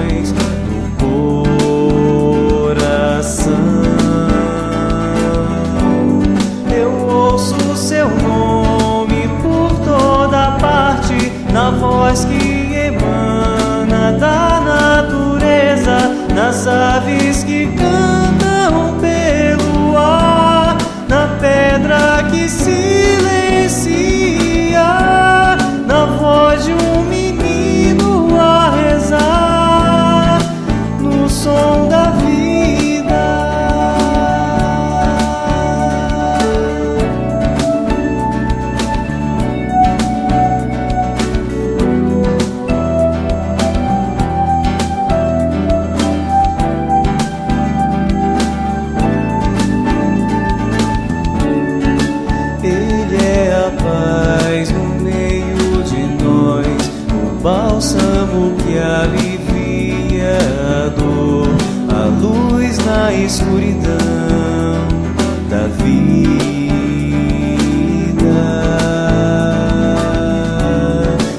nós no coração. Eu ouço seu nome por toda parte, na voz que emana da natureza, nas aves que cantam pelo ar, na pedra que silencia, na voz de um menino a rezar, no som da vida. Ele é a paz no meio de nós, o bálsamo que alivia a dor, a luz na escuridão da vida.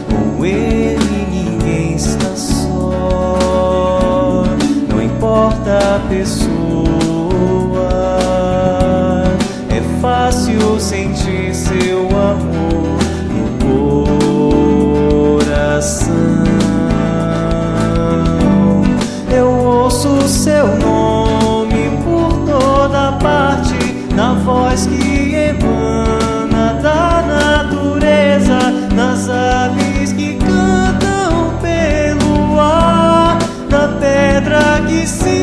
Com ele ninguém está só, não importa a pessoa. É fácil sentir seu amor no coração. Eu ouço seu nome por toda parte, na voz que emana da natureza, nas aves que cantam pelo ar, na pedra que silencia,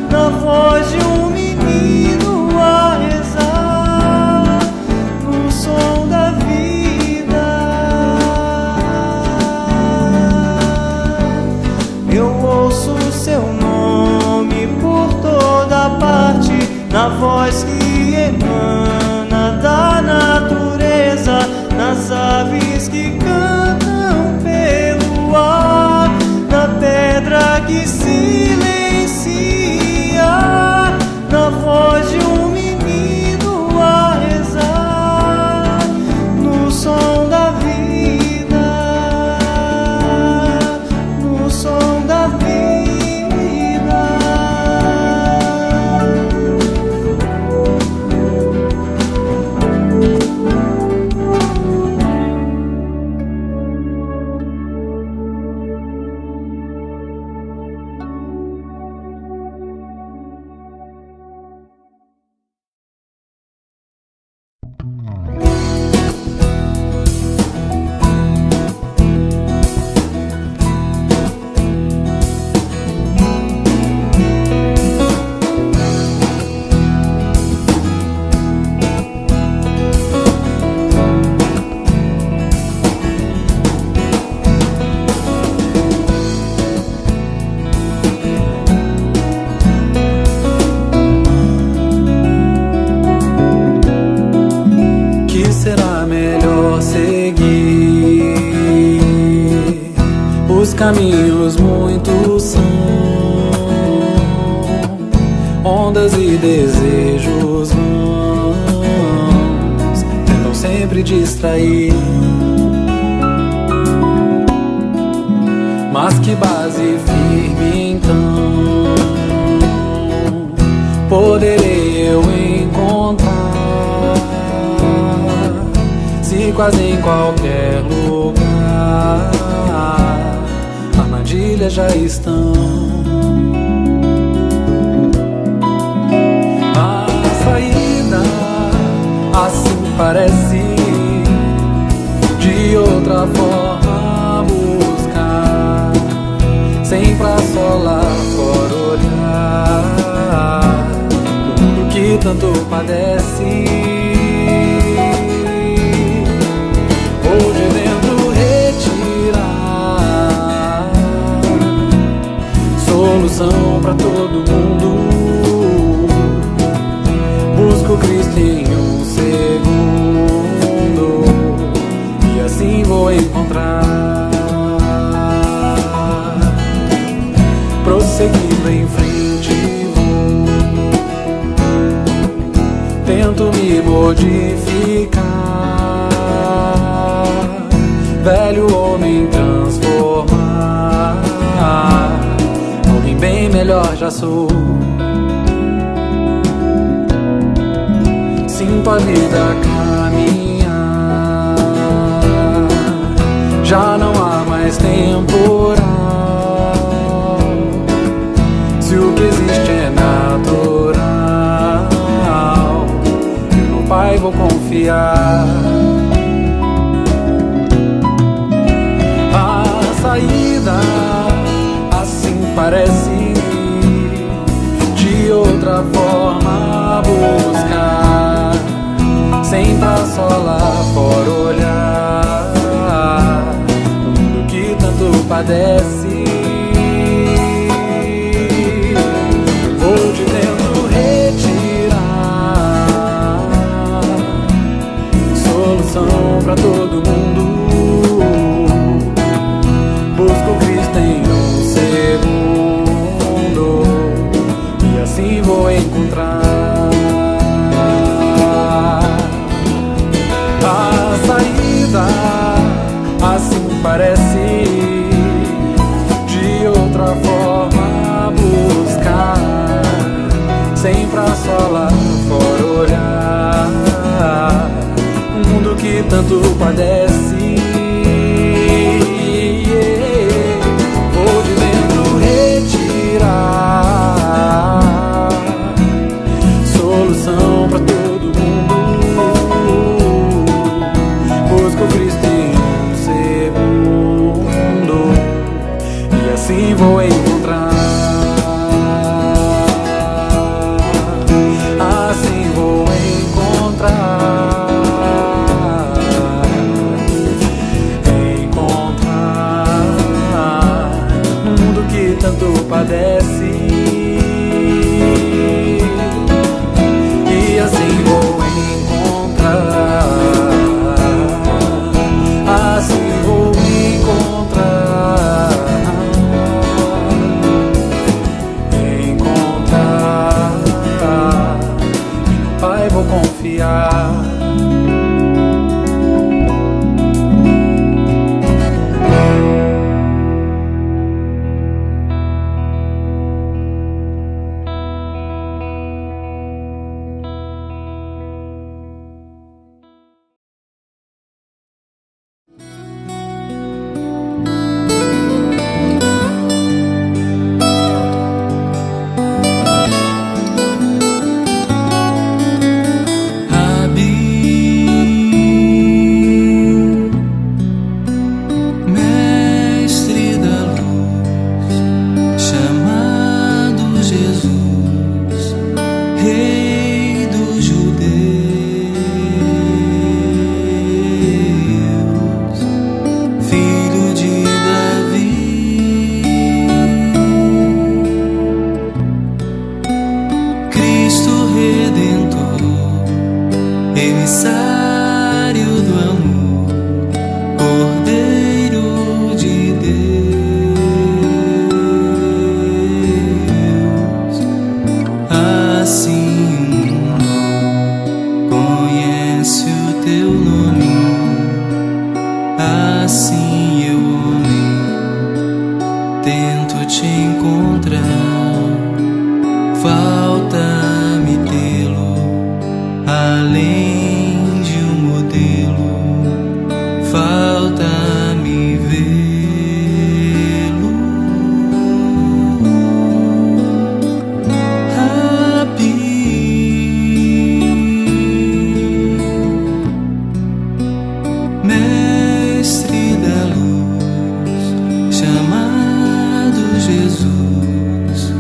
na voz de um menino a rezar, no som da vida. Eu ouço seu nome por toda parte, na voz que emana da natureza, nas aves que cantam pelo ar, na pedra que silencia, na voz de um menino a rezar, no som da vida, no som da vida. Caminhos muitos são, ondas e desejos vãos tentam sempre distrair. Mas que base firme então poderei eu encontrar, se quase em qualquer lugar armadilhas já estão. A saída assim parece, de outra forma buscar, sempre a solar fora olhar o mundo que tanto padece. Vou de dentro retirar solução pra todo mundo. Busco Cristo em um segundo e assim vou encontrar. Prosseguindo em frente vou, tento me modificar, velho homem transformar traçou. Sinto a vida caminhar, já não há mais temporal. Se o que existe é natural, eu no Pai vou confiar. A saída assim parece, de outra forma buscar, sem pra só lá fora olhar o mundo que tanto padece. Vou de dentro retirar solução pra todo mundo. Busco Cristo em um segundo e assim vou encontrar a saída. Assim parece, de outra forma buscar, sem pra só lá fora olhar um mundo que tanto padece. Vou de dentro retirar solução pra todo mundo. Busco Cristo em um segundo e assim vou encontrar. Assim vou encontrar um mundo que tanto padece. E assim vou encontrar. Assim vou encontrar. Encontrar e no Pai vou confiar. Mestre da luz, chamado Jesus,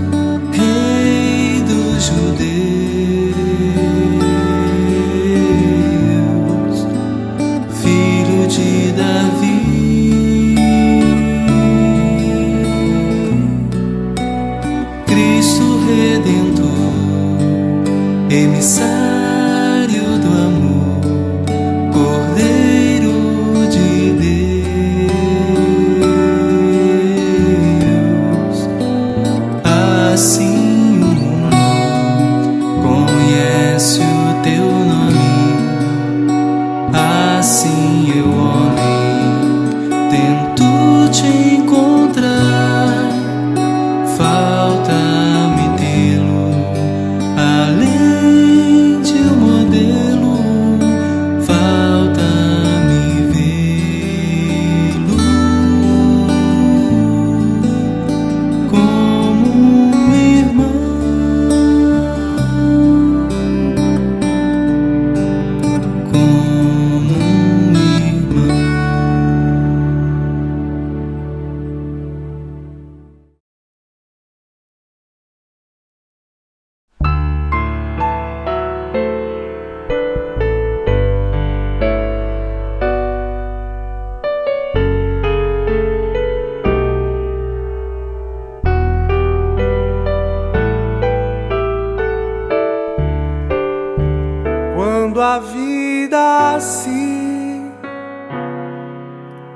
quando a vida se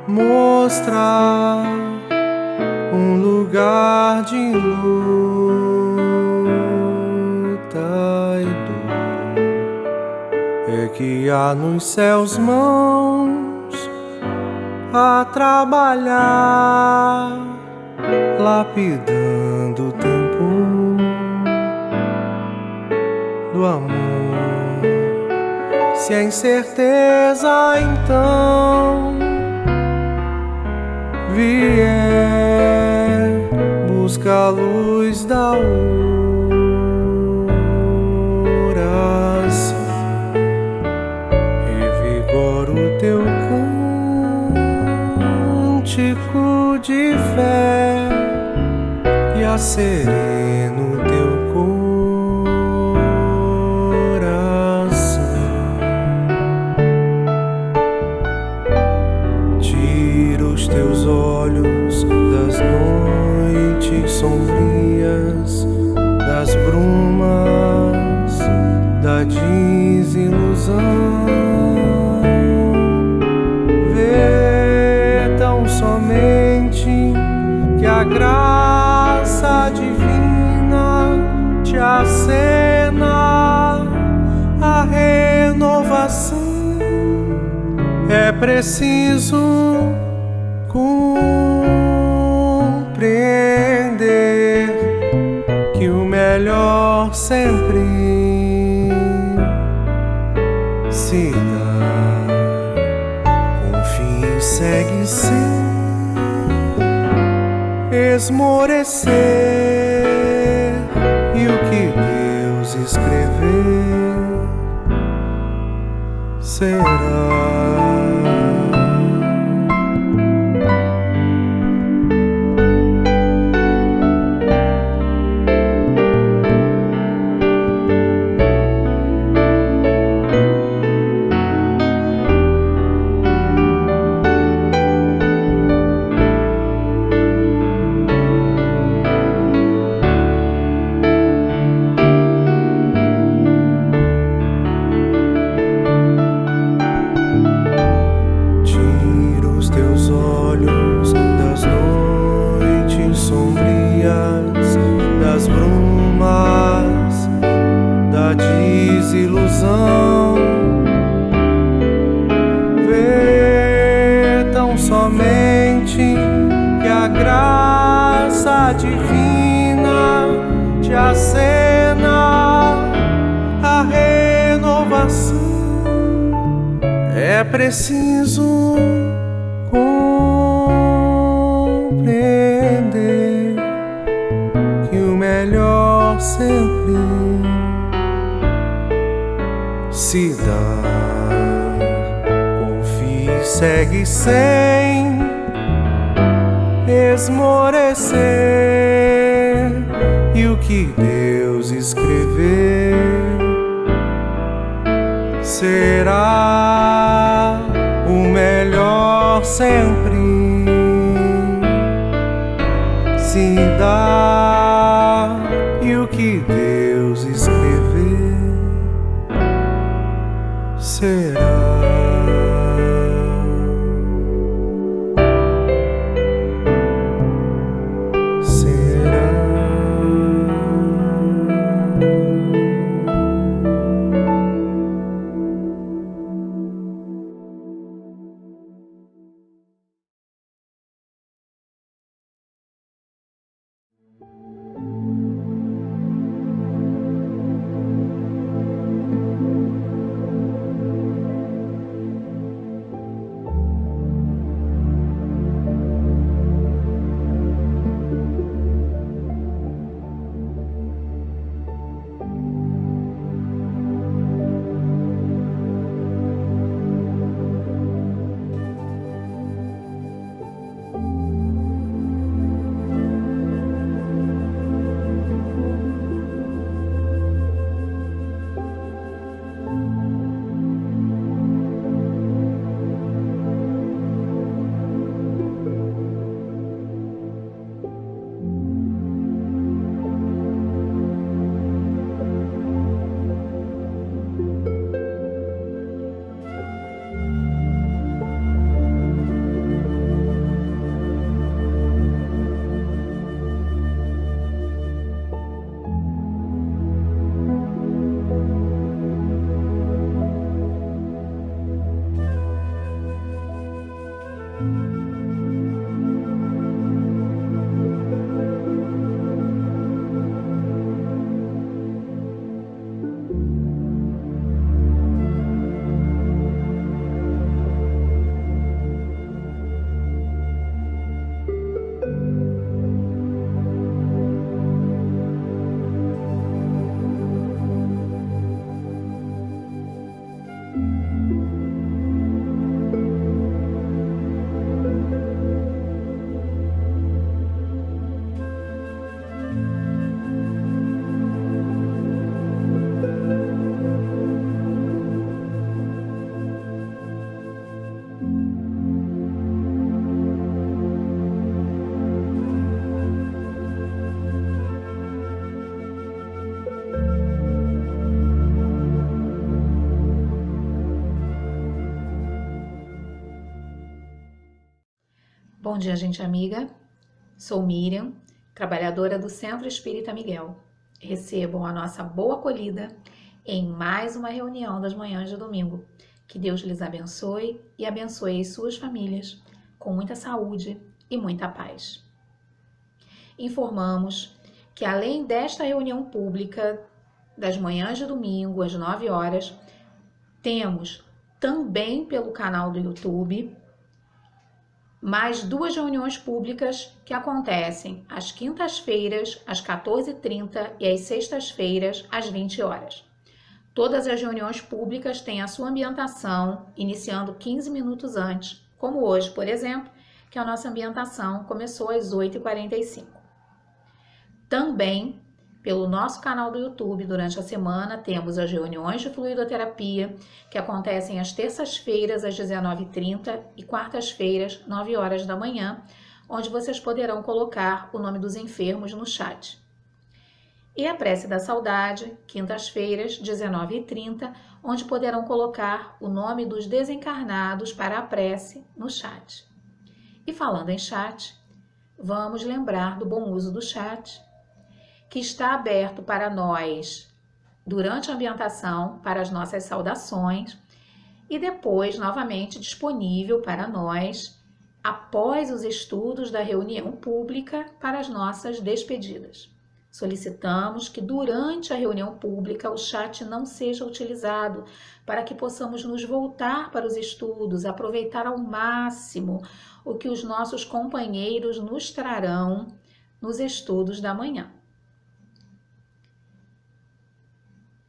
mostrar um lugar de luta e dor, é que há nos céus mãos a trabalhar, lapidando o tempo do amor. Se a incerteza então vier, busca a luz da oração, revigora o teu cântico de fé e acerena o teu coração. Tira os teus olhos das noites sombrias, das brumas, da desilusão. Vê tão somente que a graça divina te acena a renovação. É preciso compreender que o melhor sempre se dá. Confie e segue sem esmorecer, e o que Deus escrever será. Das brumas, da desilusão, vê tão somente que a graça divina te acena a renovação. É preciso compreender que o melhor sempre se dá. Confie e segue sem esmorecer, e o que Deus escrever será. O melhor sempre se dá, e o que Deus escrever será. Bom dia, gente amiga. Sou Miriam, trabalhadora do Centro Espírita Miguel. Recebam a nossa boa acolhida em mais uma reunião das manhãs de domingo. Que Deus lhes abençoe e abençoe as suas famílias com muita saúde e muita paz. Informamos que além desta reunião pública das manhãs de domingo às 9 horas, temos também pelo canal do YouTube mais 2 reuniões públicas que acontecem às quintas-feiras, às 14h30 e às sextas-feiras, às 20 horas. Todas as reuniões públicas têm a sua ambientação iniciando 15 minutos antes, como hoje, por exemplo, que a nossa ambientação começou às 8h45. Também, pelo nosso canal do YouTube, durante a semana, temos as reuniões de fluidoterapia, que acontecem às terças-feiras, às 19h30 e quartas-feiras, 9 horas da manhã, onde vocês poderão colocar o nome dos enfermos no chat. E a prece da saudade, quintas-feiras, 19h30, onde poderão colocar o nome dos desencarnados para a prece no chat. E falando em chat, vamos lembrar do bom uso do chat, que está aberto para nós durante a ambientação, para as nossas saudações, e depois novamente disponível para nós após os estudos da reunião pública para as nossas despedidas. Solicitamos que durante a reunião pública o chat não seja utilizado para que possamos nos voltar para os estudos, aproveitar ao máximo o que os nossos companheiros nos trarão nos estudos da manhã.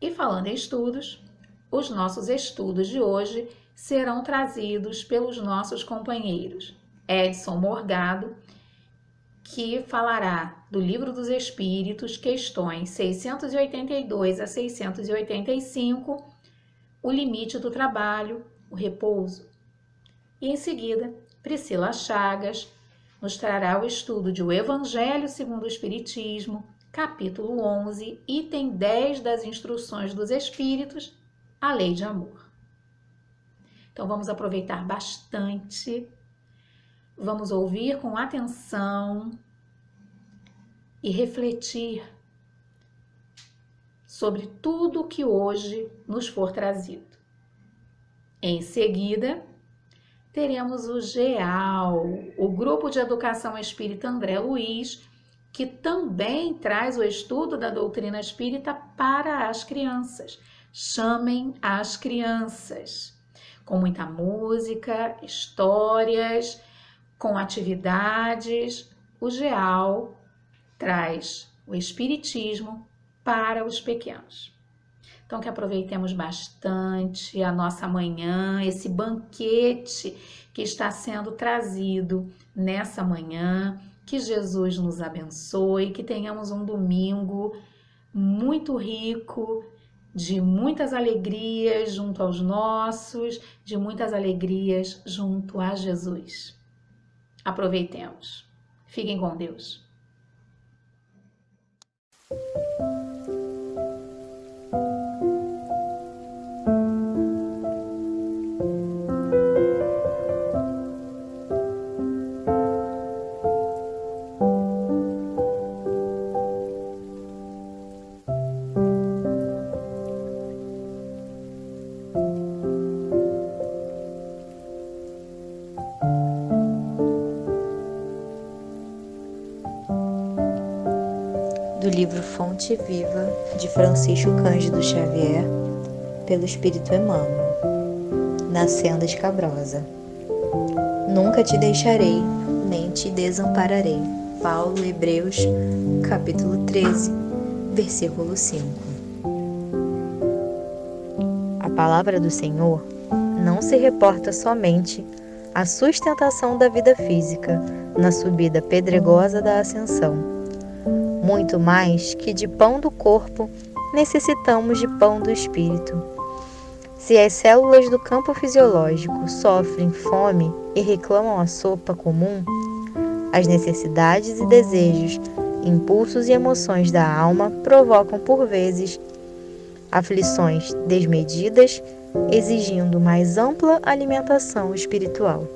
E falando em estudos, os nossos estudos de hoje serão trazidos pelos nossos companheiros Edson Morgado, que falará do Livro dos Espíritos, questões 682 a 685, o limite do trabalho, o repouso. E em seguida, Priscila Chagas nos trará o estudo de O Evangelho segundo o Espiritismo, capítulo 11, item 10 das Instruções dos Espíritos, a Lei de Amor. Então vamos aproveitar bastante, vamos ouvir com atenção e refletir sobre tudo que hoje nos for trazido. Em seguida, teremos o GEAL, o Grupo de Educação Espírita André Luiz, que também traz o estudo da doutrina espírita para as crianças. Chamem as crianças, com muita música, histórias, com atividades. O GEAL traz o espiritismo para os pequenos. Então, que aproveitemos bastante a nossa manhã, esse banquete que está sendo trazido nessa manhã. Que Jesus nos abençoe, que tenhamos um domingo muito rico, de muitas alegrias junto aos nossos, de muitas alegrias junto a Jesus. Aproveitemos. Fiquem com Deus. Do livro Fonte Viva, de Francisco Cândido Xavier, pelo Espírito Emmanuel, na Senda Escabrosa. Nunca te deixarei, nem te desampararei. Paulo, Hebreus, capítulo 13, versículo 5. A palavra do Senhor não se reporta somente à sustentação da vida física na subida pedregosa da ascensão. Muito mais que de pão do corpo, necessitamos de pão do espírito. Se as células do campo fisiológico sofrem fome e reclamam a sopa comum, as necessidades e desejos, impulsos e emoções da alma provocam por vezes aflições desmedidas, exigindo mais ampla alimentação espiritual.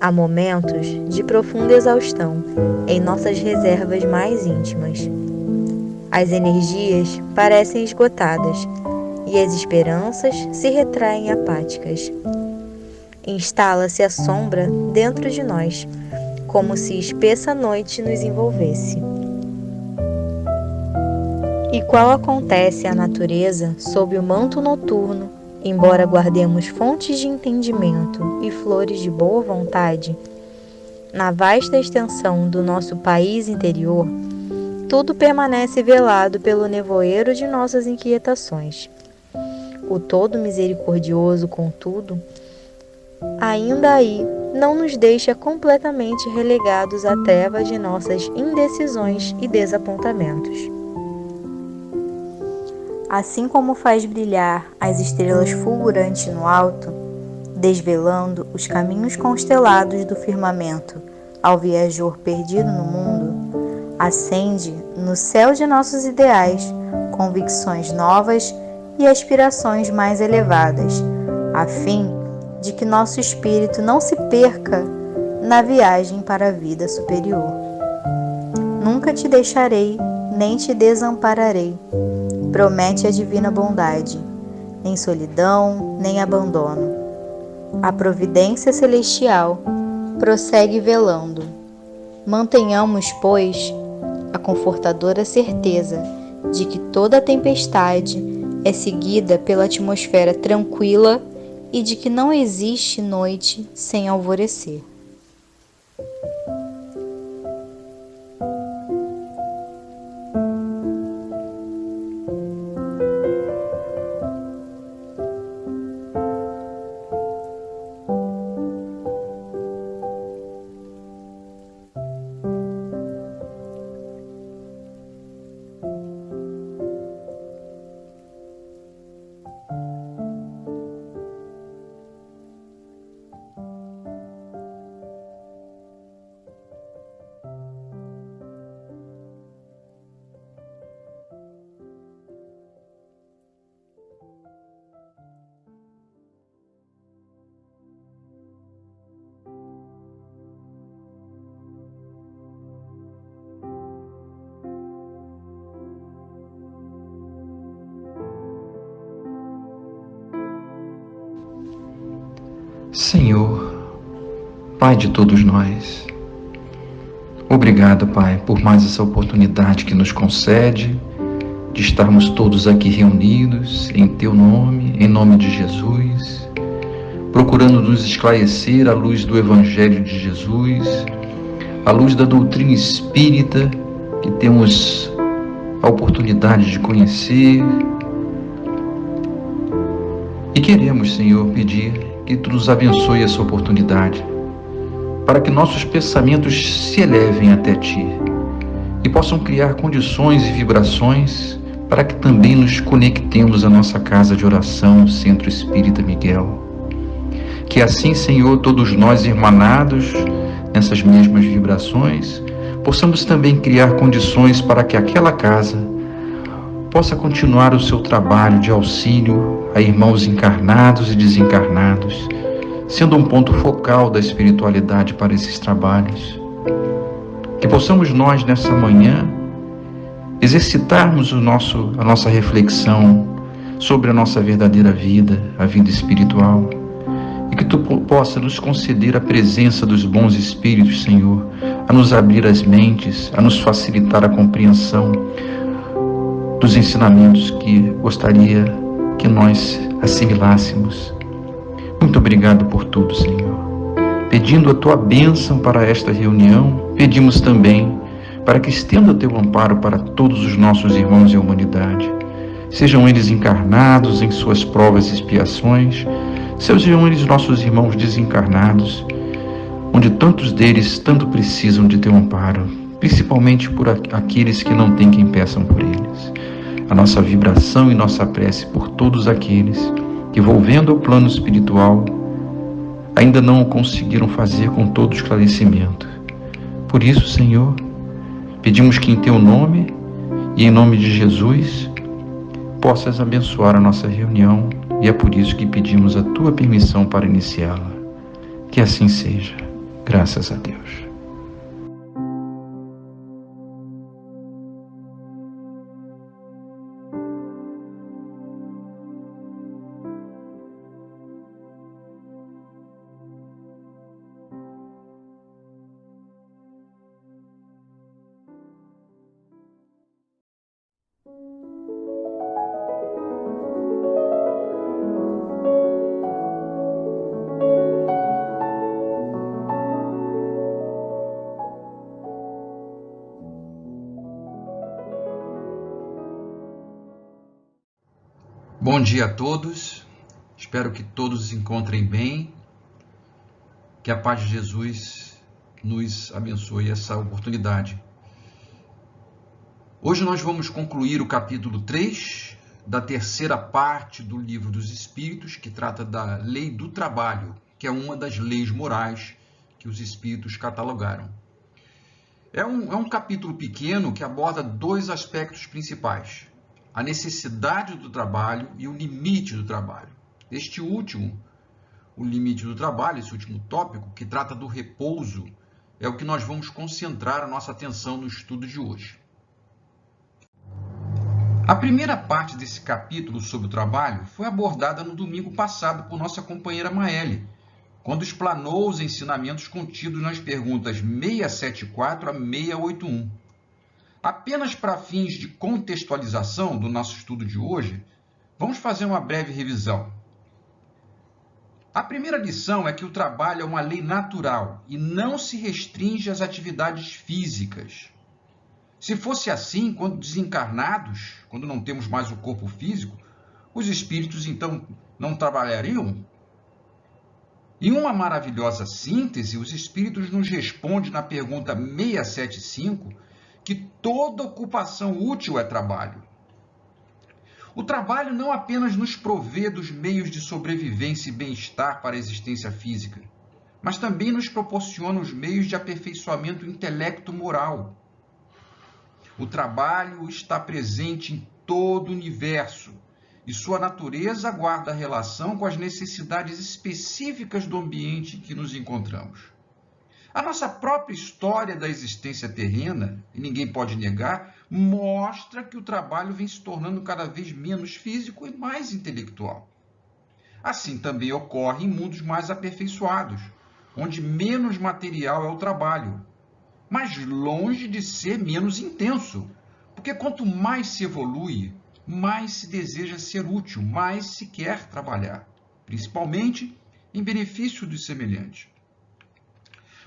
Há momentos de profunda exaustão em nossas reservas mais íntimas. As energias parecem esgotadas e as esperanças se retraem apáticas. Instala-se a sombra dentro de nós, como se espessa noite nos envolvesse. E qual acontece à natureza sob o manto noturno, embora guardemos fontes de entendimento e flores de boa vontade, na vasta extensão do nosso país interior, tudo permanece velado pelo nevoeiro de nossas inquietações. O Todo Misericordioso, contudo, ainda aí não nos deixa completamente relegados à treva de nossas indecisões e desapontamentos. Assim como faz brilhar as estrelas fulgurantes no alto, desvelando os caminhos constelados do firmamento ao viajor perdido no mundo, acende no céu de nossos ideais convicções novas e aspirações mais elevadas, a fim de que nosso espírito não se perca na viagem para a vida superior. Nunca te deixarei, nem te desampararei, promete a divina bondade, nem solidão, nem abandono. A providência celestial prossegue velando. Mantenhamos, pois, a confortadora certeza de que toda tempestade é seguida pela atmosfera tranquila e de que não existe noite sem alvorecer. Senhor, Pai de todos nós, obrigado, Pai, por mais essa oportunidade que nos concede de estarmos todos aqui reunidos em Teu nome, em nome de Jesus, procurando nos esclarecer à luz do Evangelho de Jesus, à luz da doutrina espírita que temos a oportunidade de conhecer. E queremos, Senhor, pedir que Tu nos abençoe essa oportunidade, para que nossos pensamentos se elevem até Ti e possam criar condições e vibrações para que também nos conectemos à nossa casa de oração, o Centro Espírita Miguel. Que assim, Senhor, todos nós irmanados nessas mesmas vibrações, possamos também criar condições para que aquela casa possa continuar o seu trabalho de auxílio a irmãos encarnados e desencarnados, sendo um ponto focal da espiritualidade para esses trabalhos. Que possamos nós, nessa manhã, exercitarmos a nossa reflexão sobre a nossa verdadeira vida, a vida espiritual, e que Tu possa nos conceder a presença dos bons espíritos, Senhor, a nos abrir as mentes, a nos facilitar a compreensão dos ensinamentos que gostaria que nós assimilássemos. Muito obrigado por tudo, Senhor. Pedindo a Tua bênção para esta reunião, pedimos também para que estenda Teu amparo para todos os nossos irmãos e a humanidade, sejam eles encarnados em suas provas e expiações, sejam eles nossos irmãos desencarnados, onde tantos deles tanto precisam de Teu amparo, principalmente por aqueles que não têm quem peçam por eles. A nossa vibração e nossa prece por todos aqueles que, volvendo ao plano espiritual, ainda não o conseguiram fazer com todo esclarecimento. Por isso, Senhor, pedimos que em Teu nome e em nome de Jesus possas abençoar a nossa reunião, e é por isso que pedimos a Tua permissão para iniciá-la. Que assim seja. Graças a Deus. Bom dia a todos, espero que todos se encontrem bem, que a paz de Jesus nos abençoe essa oportunidade. Hoje nós vamos concluir o capítulo 3 da terceira parte do Livro dos Espíritos, que trata da lei do trabalho, que é uma das leis morais que os Espíritos catalogaram. É um capítulo pequeno que aborda dois aspectos principais: a necessidade do trabalho e o limite do trabalho. Este último, o limite do trabalho, esse último tópico, que trata do repouso, é o que nós vamos concentrar a nossa atenção no estudo de hoje. A primeira parte desse capítulo sobre o trabalho foi abordada no domingo passado por nossa companheira Maeli, quando explanou os ensinamentos contidos nas perguntas 674 a 681. Apenas para fins de contextualização do nosso estudo de hoje, vamos fazer uma breve revisão. A primeira lição é que o trabalho é uma lei natural e não se restringe às atividades físicas. Se fosse assim, quando desencarnados, quando não temos mais o corpo físico, os espíritos então não trabalhariam? Em uma maravilhosa síntese, os espíritos nos respondem na pergunta 675 que toda ocupação útil é trabalho. O trabalho não apenas nos provê dos meios de sobrevivência e bem-estar para a existência física, mas também nos proporciona os meios de aperfeiçoamento intelecto-moral. O trabalho está presente em todo o universo e sua natureza guarda relação com as necessidades específicas do ambiente em que nos encontramos. A nossa própria história da existência terrena, e ninguém pode negar, mostra que o trabalho vem se tornando cada vez menos físico e mais intelectual. Assim também ocorre em mundos mais aperfeiçoados, onde menos material é o trabalho, mas longe de ser menos intenso, porque quanto mais se evolui, mais se deseja ser útil, mais se quer trabalhar, principalmente em benefício dos semelhantes.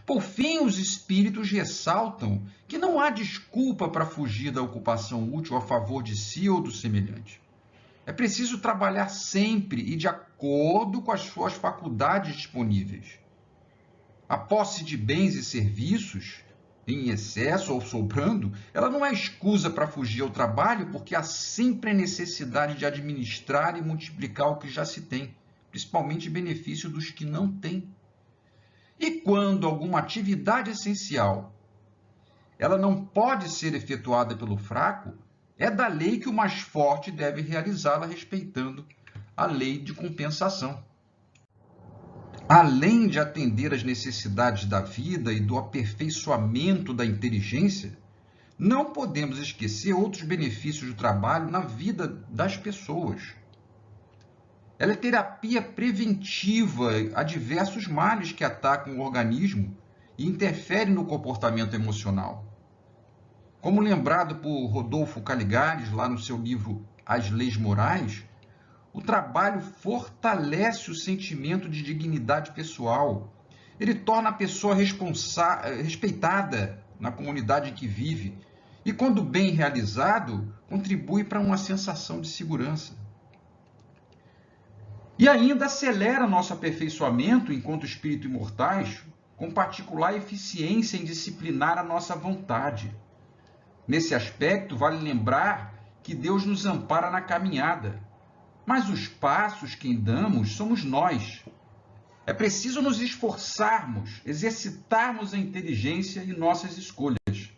Por fim, os espíritos ressaltam que não há desculpa para fugir da ocupação útil a favor de si ou do semelhante. É preciso trabalhar sempre e de acordo com as suas faculdades disponíveis. A posse de bens e serviços, em excesso ou sobrando, ela não é escusa para fugir ao trabalho, porque há sempre a necessidade de administrar e multiplicar o que já se tem, principalmente em benefício dos que não têm. E quando alguma atividade essencial ela não pode ser efetuada pelo fraco, é da lei que o mais forte deve realizá-la, respeitando a lei de compensação. Além de atender às necessidades da vida e do aperfeiçoamento da inteligência, não podemos esquecer outros benefícios do trabalho na vida das pessoas. Ela é terapia preventiva a diversos males que atacam o organismo e interferem no comportamento emocional. Como lembrado por Rodolfo Caligares, lá no seu livro As Leis Morais, o trabalho fortalece o sentimento de dignidade pessoal. Ele torna a pessoa respeitada na comunidade em que vive e, quando bem realizado, contribui para uma sensação de segurança. E ainda acelera nosso aperfeiçoamento enquanto espírito imortais, com particular eficiência em disciplinar a nossa vontade. Nesse aspecto, vale lembrar que Deus nos ampara na caminhada, mas os passos que damos somos nós. É preciso nos esforçarmos, exercitarmos a inteligência e nossas escolhas,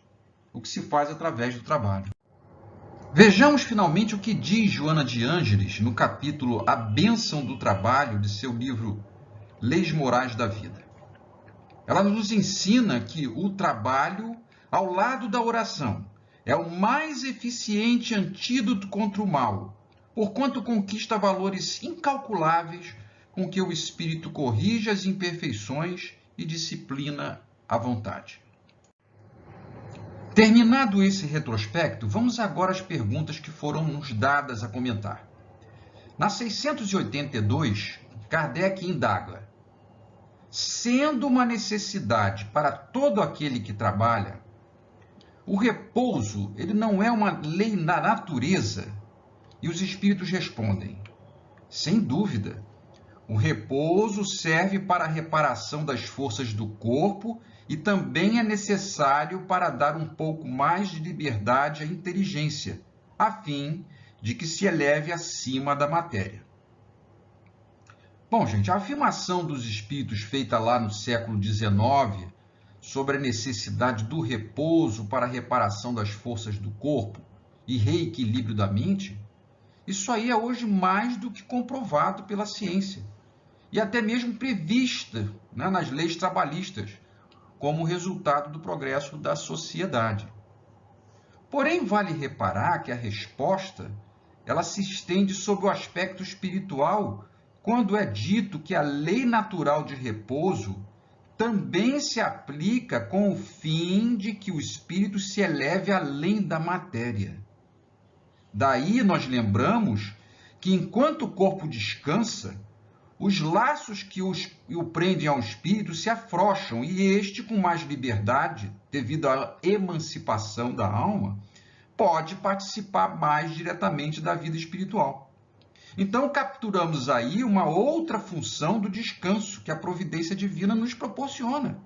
o que se faz através do trabalho. Vejamos finalmente o que diz Joana de Ângeles no capítulo A Bênção do Trabalho de seu livro Leis Morais da Vida. Ela nos ensina que o trabalho, ao lado da oração, é o mais eficiente antídoto contra o mal, porquanto conquista valores incalculáveis com que o espírito corrige as imperfeições e disciplina a vontade. Terminado esse retrospecto, vamos agora às perguntas que foram nos dadas a comentar. Na 682, Kardec indaga: sendo uma necessidade para todo aquele que trabalha, o repouso ele não é uma lei da natureza? E os espíritos respondem: sem dúvida, o repouso serve para a reparação das forças do corpo e também é necessário para dar um pouco mais de liberdade à inteligência, a fim de que se eleve acima da matéria. Bom, gente, a afirmação dos espíritos feita lá no século XIX sobre a necessidade do repouso para a reparação das forças do corpo e reequilíbrio da mente, isso aí é hoje mais do que comprovado pela ciência e até mesmo prevista, né, nas leis trabalhistas, como resultado do progresso da sociedade. Porém, vale reparar que a resposta ela se estende sobre o aspecto espiritual quando é dito que a lei natural de repouso também se aplica com o fim de que o espírito se eleve além da matéria. Daí nós lembramos que enquanto o corpo descansa, os laços que o prendem ao espírito se afrouxam e este, com mais liberdade, devido à emancipação da alma, pode participar mais diretamente da vida espiritual. Então, capturamos aí uma outra função do descanso que a providência divina nos proporciona,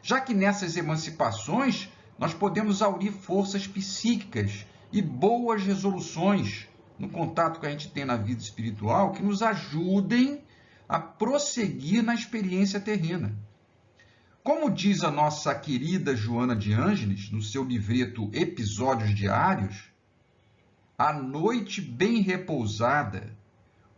já que nessas emancipações nós podemos aurir forças psíquicas e boas resoluções no contato que a gente tem na vida espiritual que nos ajudem a prosseguir na experiência terrena. Como diz a nossa querida Joana de Ângeles, no seu livreto Episódios Diários, a noite bem repousada,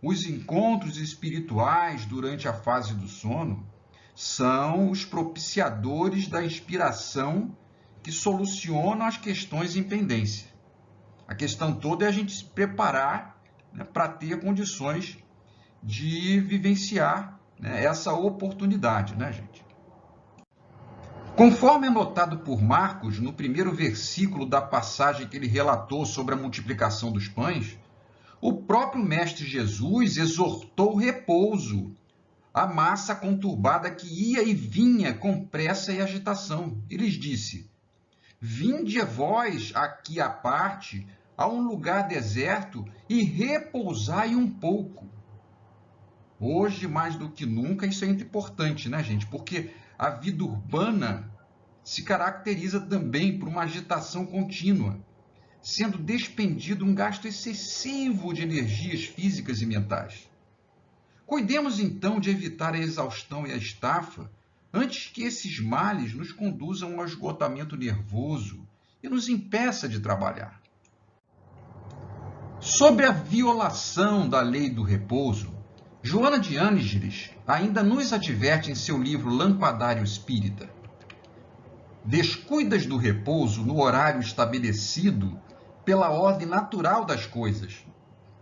os encontros espirituais durante a fase do sono, são os propiciadores da inspiração que solucionam as questões em pendência. A questão toda é a gente se preparar, né, para ter condições de vivenciar, né, essa oportunidade, né, gente? Conforme anotado por Marcos, no primeiro versículo da passagem que ele relatou sobre a multiplicação dos pães, o próprio Mestre Jesus exortou o repouso à massa conturbada que ia e vinha com pressa e agitação. E lhes disse: vinde vós aqui à parte, a um lugar deserto, e repousai um pouco. Hoje, mais do que nunca, isso é importante, né, gente? Porque a vida urbana se caracteriza também por uma agitação contínua, sendo despendido um gasto excessivo de energias físicas e mentais. Cuidemos, então, de evitar a exaustão e a estafa antes que esses males nos conduzam ao esgotamento nervoso e nos impeça de trabalhar. Sobre a violação da lei do repouso, Joana de Ângeles ainda nos adverte em seu livro Lampadário Espírita: descuidas do repouso no horário estabelecido pela ordem natural das coisas,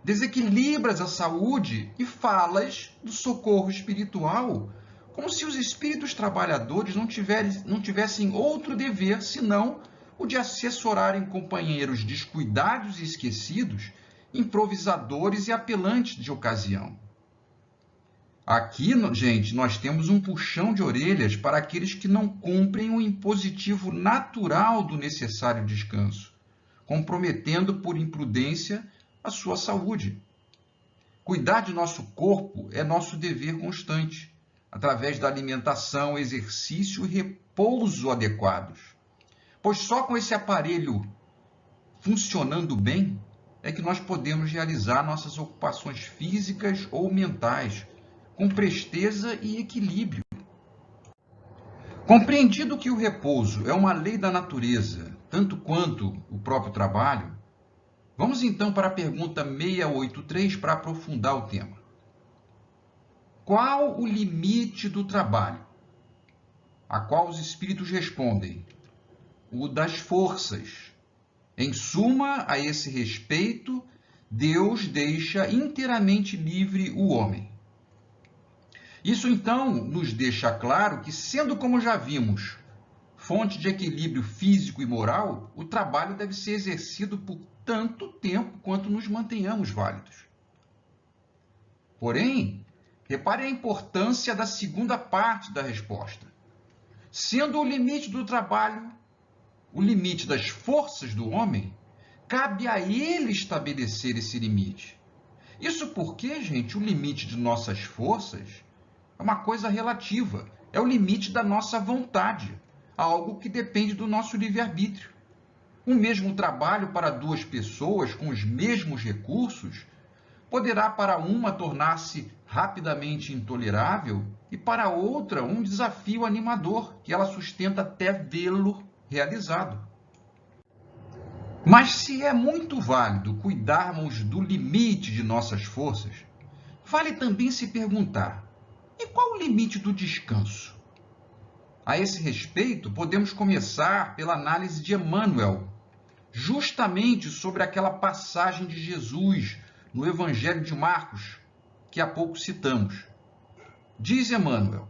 desequilibras a saúde e falas do socorro espiritual, como se os espíritos trabalhadores não tivessem outro dever senão o de assessorarem companheiros descuidados e esquecidos, improvisadores e apelantes de ocasião. Aqui, gente, nós temos um puxão de orelhas para aqueles que não cumprem o impositivo natural do necessário descanso, comprometendo por imprudência a sua saúde. Cuidar de nosso corpo é nosso dever constante, através da alimentação, exercício e repouso adequados. Pois só com esse aparelho funcionando bem é que nós podemos realizar nossas ocupações físicas ou mentais com presteza e equilíbrio. Compreendido que o repouso é uma lei da natureza, tanto quanto o próprio trabalho, vamos então para a pergunta 683 para aprofundar o tema. Qual o limite do trabalho? a qual os espíritos respondem, o das forças. Em suma, a esse respeito, Deus deixa inteiramente livre o homem. Isso, então, nos deixa claro que, sendo como já vimos, fonte de equilíbrio físico e moral, o trabalho deve ser exercido por tanto tempo quanto nos mantenhamos válidos. Porém, repare a importância da segunda parte da resposta. Sendo o limite do trabalho o limite das forças do homem, cabe a ele estabelecer esse limite. Isso porque, gente, o limite de nossas forças é uma coisa relativa, é o limite da nossa vontade, algo que depende do nosso livre-arbítrio. O mesmo trabalho para duas pessoas com os mesmos recursos poderá para uma tornar-se rapidamente intolerável e para outra um desafio animador que ela sustenta até vê-lo realizado. Mas se é muito válido cuidarmos do limite de nossas forças, vale também se perguntar, e qual o limite do descanso? A esse respeito, podemos começar pela análise de Emmanuel, justamente sobre aquela passagem de Jesus no Evangelho de Marcos, que há pouco citamos. Diz Emmanuel,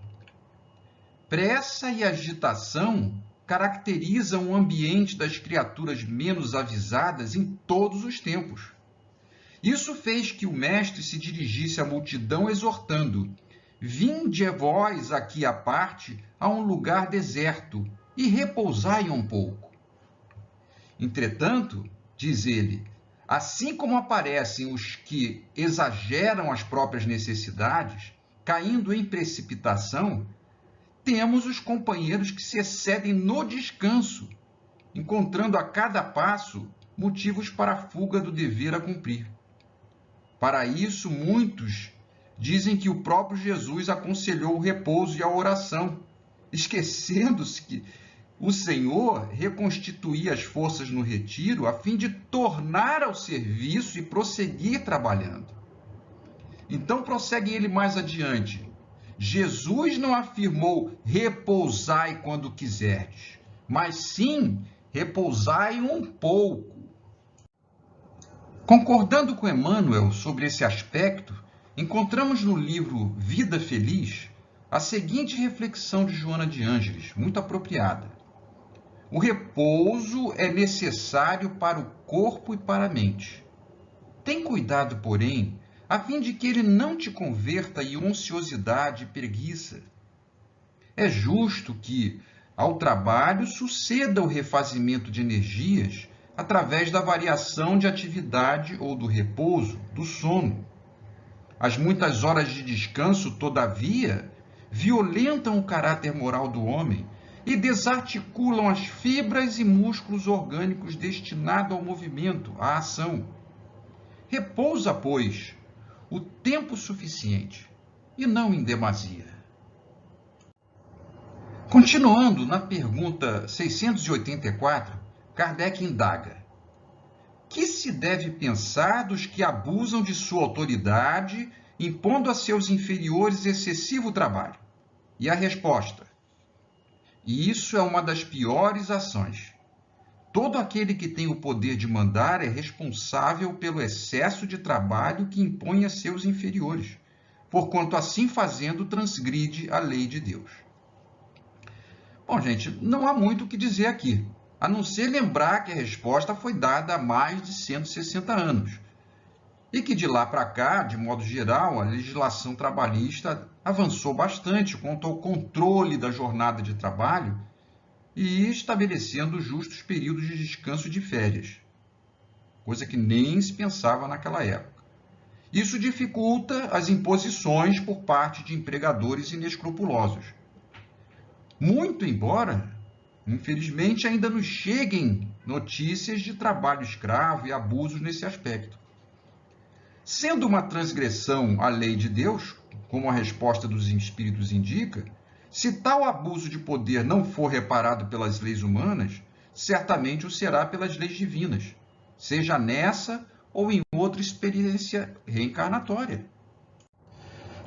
pressa e agitação caracterizam o ambiente das criaturas menos avisadas em todos os tempos. Isso fez que o mestre se dirigisse à multidão exortando, vinde vós aqui à parte a um lugar deserto e repousai um pouco. Entretanto, diz ele, assim como aparecem os que exageram as próprias necessidades, caindo em precipitação, temos os companheiros que se excedem no descanso, encontrando a cada passo motivos para a fuga do dever a cumprir. Para isso, muitos dizem que o próprio Jesus aconselhou o repouso e a oração, esquecendo-se que o Senhor reconstituía as forças no retiro a fim de tornar ao serviço e prosseguir trabalhando. Então prossegue ele mais adiante. Jesus não afirmou repousai quando quiserdes, mas sim repousai um pouco. Concordando com Emmanuel sobre esse aspecto, encontramos no livro Vida Feliz a seguinte reflexão de Joana de Ângeles, muito apropriada. O repouso é necessário para o corpo e para a mente. Tem cuidado, porém, a fim de que ele não te converta em ociosidade e preguiça. É justo que, ao trabalho, suceda o refazimento de energias através da variação de atividade ou do repouso, do sono. As muitas horas de descanso, todavia, violentam o caráter moral do homem e desarticulam as fibras e músculos orgânicos destinados ao movimento, à ação. Repousa, pois, o tempo suficiente, e não em demasia. Continuando na pergunta 684, Kardec indaga: que se deve pensar dos que abusam de sua autoridade, impondo a seus inferiores excessivo trabalho? E a resposta: isso é uma das piores ações. Todo aquele que tem o poder de mandar é responsável pelo excesso de trabalho que impõe a seus inferiores, porquanto assim fazendo transgride a lei de Deus. Bom, gente, não há muito o que dizer aqui, a não ser lembrar que a resposta foi dada há mais de 160 anos, e que de lá para cá, de modo geral, a legislação trabalhista avançou bastante quanto ao controle da jornada de trabalho e estabelecendo justos períodos de descanso e de férias, coisa que nem se pensava naquela época. Isso dificulta as imposições por parte de empregadores inescrupulosos. Muito embora, infelizmente, ainda nos cheguem notícias de trabalho escravo e abusos nesse aspecto. Sendo uma transgressão à lei de Deus, como a resposta dos espíritos indica, se tal abuso de poder não for reparado pelas leis humanas, certamente o será pelas leis divinas, seja nessa ou em outra experiência reencarnatória.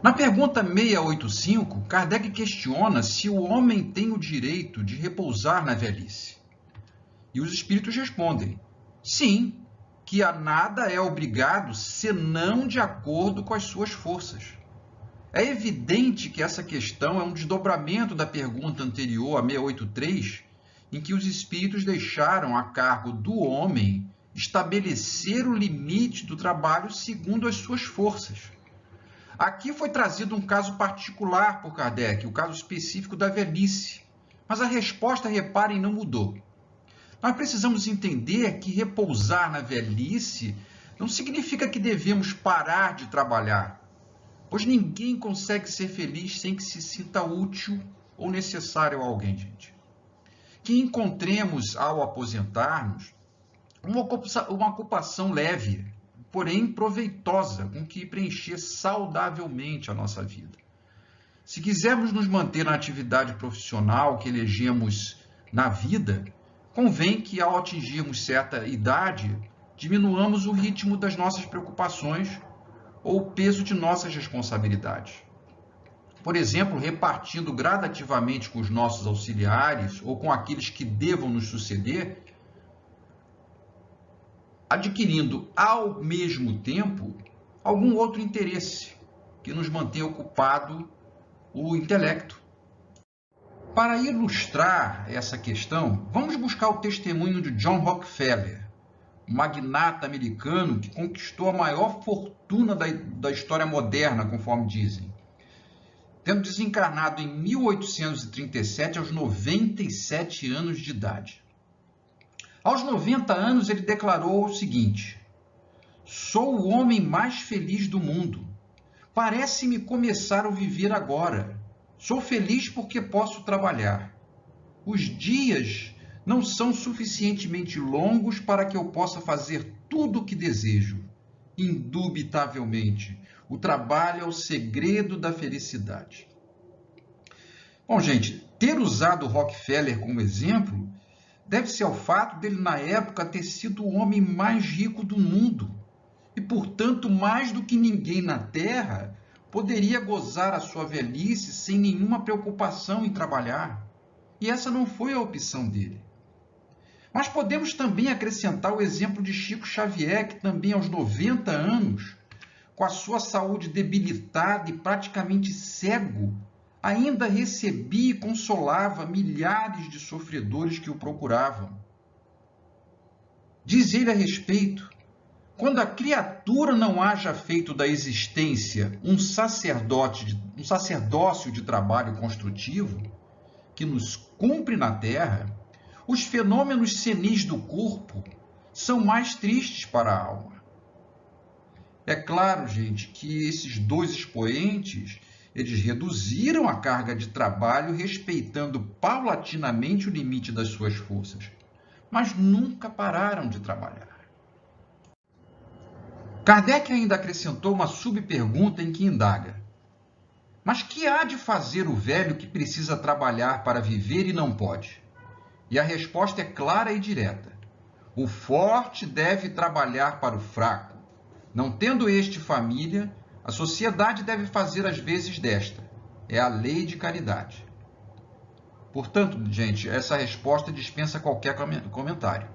Na pergunta 685, Kardec questiona se o homem tem o direito de repousar na velhice. E os espíritos respondem: sim, que a nada é obrigado senão de acordo com as suas forças. É evidente que essa questão é um desdobramento da pergunta anterior, a 683, em que os espíritos deixaram a cargo do homem estabelecer o limite do trabalho segundo as suas forças. Aqui foi trazido um caso particular por Kardec, o caso específico da velhice, mas a resposta, reparem, não mudou. Nós precisamos entender que repousar na velhice não significa que devemos parar de trabalhar, pois ninguém consegue ser feliz sem que se sinta útil ou necessário a alguém, gente. Que encontremos, ao aposentar-nos, uma ocupação leve, porém proveitosa, com que preencher saudavelmente a nossa vida. Se quisermos nos manter na atividade profissional que elegemos na vida, convém que, ao atingirmos certa idade, diminuamos o ritmo das nossas preocupações ou o peso de nossas responsabilidades. Por exemplo, repartindo gradativamente com os nossos auxiliares ou com aqueles que devam nos suceder, adquirindo ao mesmo tempo algum outro interesse que nos mantenha ocupado o intelecto. Para ilustrar essa questão, vamos buscar o testemunho de John Rockefeller, um magnata americano que conquistou a maior fortuna da história moderna, conforme dizem, tendo desencarnado em 1837 aos 97 anos de idade. Aos 90 anos, ele declarou o seguinte: sou o homem mais feliz do mundo. Parece-me começar a viver agora. Sou feliz porque posso trabalhar. Os dias não são suficientemente longos para que eu possa fazer tudo o que desejo. Indubitavelmente, o trabalho é o segredo da felicidade. Bom, gente, ter usado Rockefeller como exemplo deve-se ao fato dele, na época, ter sido o homem mais rico do mundo e, portanto, mais do que ninguém na Terra, poderia gozar a sua velhice sem nenhuma preocupação em trabalhar. E essa não foi a opção dele. Mas podemos também acrescentar o exemplo de Chico Xavier, que também aos 90 anos, com a sua saúde debilitada e praticamente cego, ainda recebia e consolava milhares de sofredores que o procuravam. Diz ele a respeito: quando a criatura não haja feito da existência um sacerdócio de trabalho construtivo, que nos cumpre na Terra, os fenômenos senis do corpo são mais tristes para a alma. É claro, gente, que esses dois expoentes, eles reduziram a carga de trabalho respeitando paulatinamente o limite das suas forças, mas nunca pararam de trabalhar. Kardec ainda acrescentou uma subpergunta em que indaga: mas que há de fazer o velho que precisa trabalhar para viver e não pode? E a resposta é clara e direta: o forte deve trabalhar para o fraco. Não tendo este família, a sociedade deve fazer as vezes desta. É a lei de caridade. Portanto, gente, essa resposta dispensa qualquer comentário.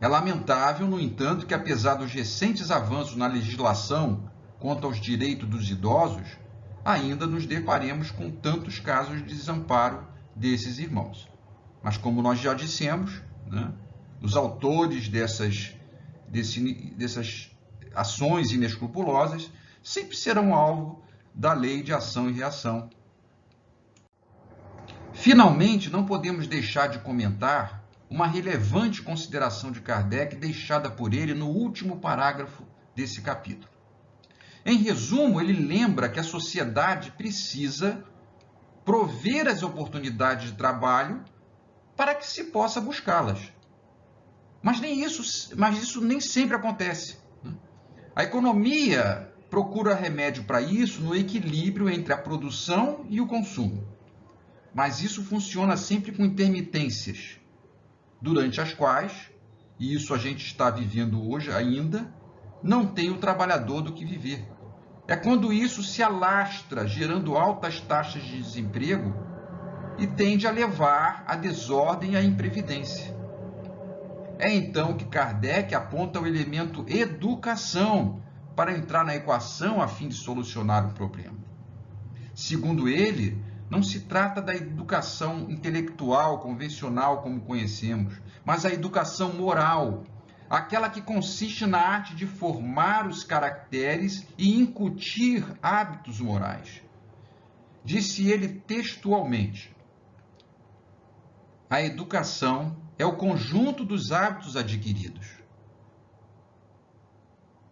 É lamentável, no entanto, que apesar dos recentes avanços na legislação quanto aos direitos dos idosos, ainda nos deparemos com tantos casos de desamparo desses irmãos. Mas, como nós já dissemos, né, os autores dessas ações inescrupulosas sempre serão alvo da lei de ação e reação. Finalmente, não podemos deixar de comentar uma relevante consideração de Kardec deixada por ele no último parágrafo desse capítulo. Em resumo, ele lembra que a sociedade precisa prover as oportunidades de trabalho para que se possa buscá-las. Mas isso nem sempre acontece. A economia procura remédio para isso no equilíbrio entre a produção e o consumo. Mas isso funciona sempre com intermitências, durante as quais, e isso a gente está vivendo hoje ainda, não tem o trabalhador do que viver. É quando isso se alastra, gerando altas taxas de desemprego e tende a levar à desordem e à imprevidência. É então que Kardec aponta o elemento educação para entrar na equação a fim de solucionar o problema. Segundo ele, não se trata da educação intelectual convencional como conhecemos, mas a educação moral, aquela que consiste na arte de formar os caracteres e incutir hábitos morais. Disse ele textualmente: a educação é o conjunto dos hábitos adquiridos.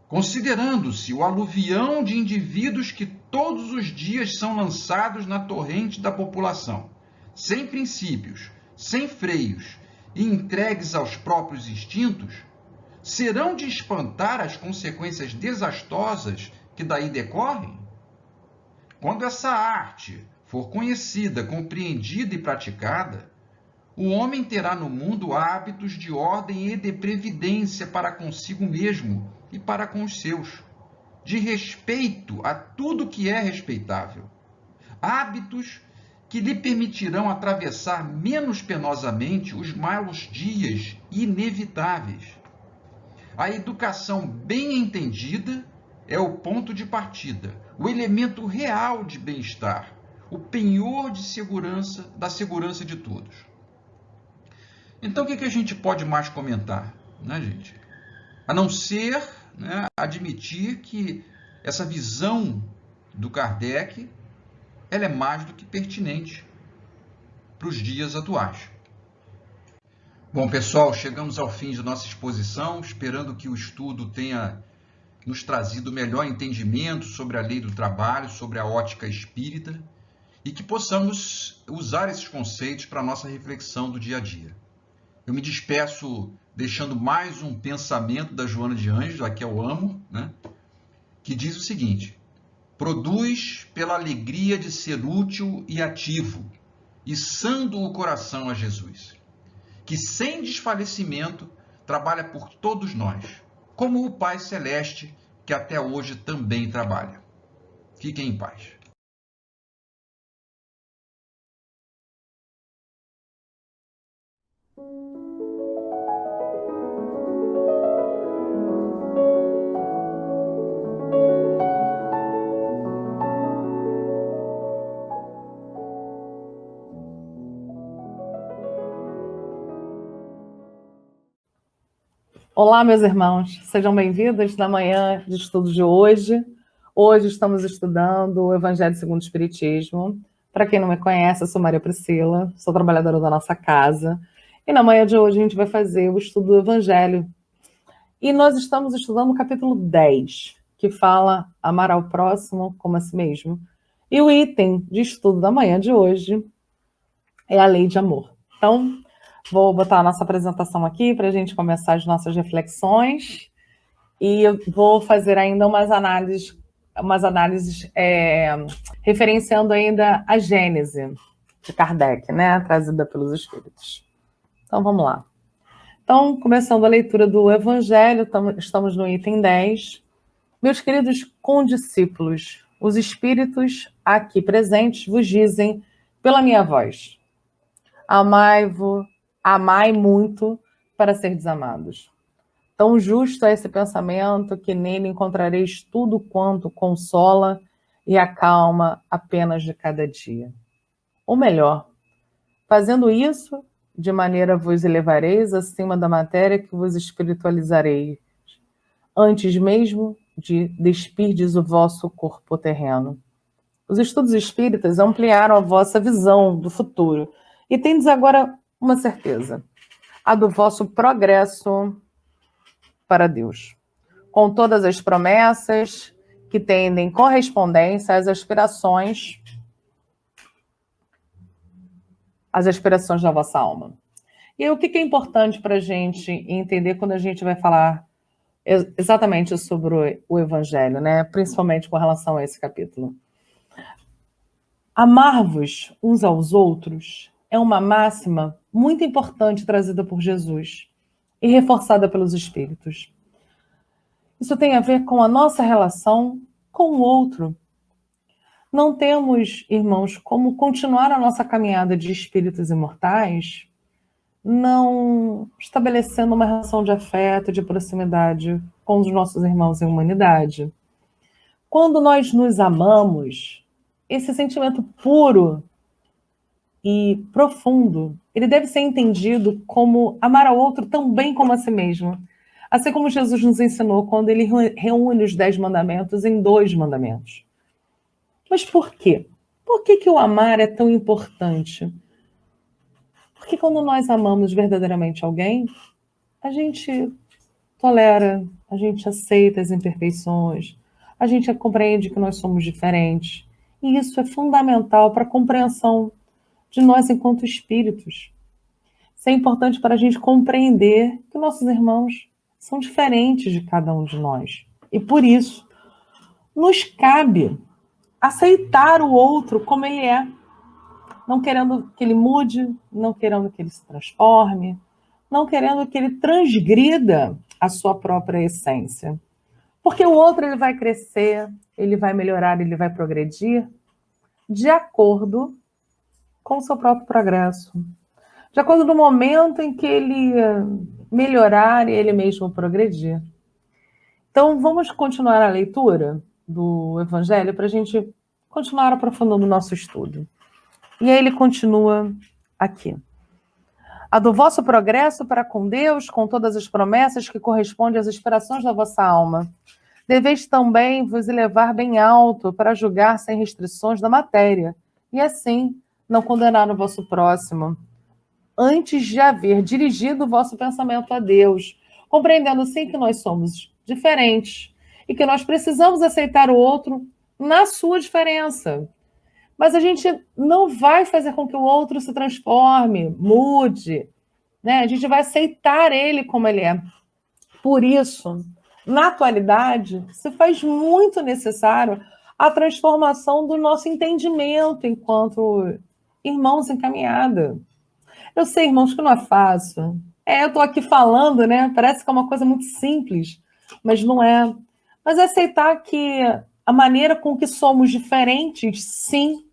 Considerando-se o aluvião de indivíduos que todos os dias são lançados na torrente da população, sem princípios, sem freios e entregues aos próprios instintos, serão de espantar as consequências desastrosas que daí decorrem? Quando essa arte for conhecida, compreendida e praticada, o homem terá no mundo hábitos de ordem e de previdência para consigo mesmo e para com os seus, de respeito a tudo que é respeitável. Hábitos que lhe permitirão atravessar menos penosamente os maus dias inevitáveis. A educação bem entendida é o ponto de partida, o elemento real de bem-estar, o penhor de segurança, da segurança de todos. Então, o que a gente pode mais comentar, né, gente? A não ser, né, admitir que essa visão do Kardec ela é mais do que pertinente para os dias atuais. Bom, pessoal, chegamos ao fim de nossa exposição, esperando que o estudo tenha nos trazido melhor entendimento sobre a lei do trabalho, sobre a ótica espírita, e que possamos usar esses conceitos para a nossa reflexão do dia a dia. Eu me despeço deixando mais um pensamento da Joana de Ângeles, a que eu amo, né? Que diz o seguinte: produz pela alegria de ser útil e ativo, içando o coração a Jesus, que sem desfalecimento trabalha por todos nós, como o Pai Celeste, que até hoje também trabalha. Fiquem em paz. Olá, meus irmãos, sejam bem-vindos na manhã de estudo de hoje. Hoje estamos estudando o Evangelho segundo o Espiritismo. Para quem não me conhece, eu sou Maria Priscila, sou trabalhadora da nossa casa. E na manhã de hoje a gente vai fazer o estudo do Evangelho. E nós estamos estudando o capítulo 10, que fala amar ao próximo como a si mesmo. E o item de estudo da manhã de hoje é a lei de amor. Então, vou botar a nossa apresentação aqui para a gente começar as nossas reflexões e eu vou fazer ainda umas análises referenciando ainda a Gênese de Kardec, né, trazida pelos Espíritos. Então, vamos lá. Então, começando a leitura do Evangelho, estamos no item 10. Meus queridos condiscípulos, os Espíritos aqui presentes vos dizem pela minha voz: amai muito para ser desamados. Tão justo é esse pensamento que nele encontrareis tudo quanto consola e acalma a penas de cada dia. Ou melhor, fazendo isso, de maneira vos elevareis acima da matéria que vos espiritualizareis, antes mesmo de despirdes o vosso corpo terreno. Os estudos espíritas ampliaram a vossa visão do futuro e tendes agora uma certeza, a do vosso progresso para Deus, com todas as promessas que tendem correspondência às aspirações da vossa alma. E o que é importante para a gente entender quando a gente vai falar exatamente sobre o Evangelho, né? Principalmente com relação a esse capítulo. Amar-vos uns aos outros é uma máxima muito importante trazida por Jesus e reforçada pelos Espíritos. Isso tem a ver com a nossa relação com o outro. Não temos, irmãos, como continuar a nossa caminhada de espíritos imortais não estabelecendo uma relação de afeto, de proximidade com os nossos irmãos em humanidade. Quando nós nos amamos, esse sentimento puro e profundo, ele deve ser entendido como amar ao outro tão bem como a si mesmo. Assim como Jesus nos ensinou quando ele reúne os 10 mandamentos em 2 mandamentos. Mas por quê? Por que o amar é tão importante? Porque quando nós amamos verdadeiramente alguém, a gente tolera, a gente aceita as imperfeições, a gente compreende que nós somos diferentes. E isso é fundamental para a compreensão de nós enquanto espíritos. Isso é importante para a gente compreender que nossos irmãos são diferentes de cada um de nós. E por isso, nos cabe aceitar o outro como ele é, não querendo que ele mude, não querendo que ele se transforme, não querendo que ele transgrida a sua própria essência. Porque o outro ele vai crescer, ele vai melhorar, ele vai progredir de acordo com o seu próprio progresso. De acordo no momento em que ele melhorar e ele mesmo progredir. Então, vamos continuar a leitura do Evangelho para a gente continuar aprofundando o nosso estudo. E aí ele continua aqui. A do vosso progresso para com Deus, com todas as promessas que correspondem às aspirações da vossa alma. Deveis também vos elevar bem alto para julgar sem restrições da matéria, e assim não condenar o vosso próximo, antes de haver dirigido o vosso pensamento a Deus, compreendendo sim que nós somos diferentes e que nós precisamos aceitar o outro na sua diferença. Mas a gente não vai fazer com que o outro se transforme, mude, né? A gente vai aceitar ele como ele é. Por isso, na atualidade, se faz muito necessário a transformação do nosso entendimento enquanto irmãos em caminhada. Eu sei, irmãos, que não é fácil. Eu estou aqui falando, né? Parece que é uma coisa muito simples, mas não é. Mas é aceitar que a maneira com que somos diferentes, sim,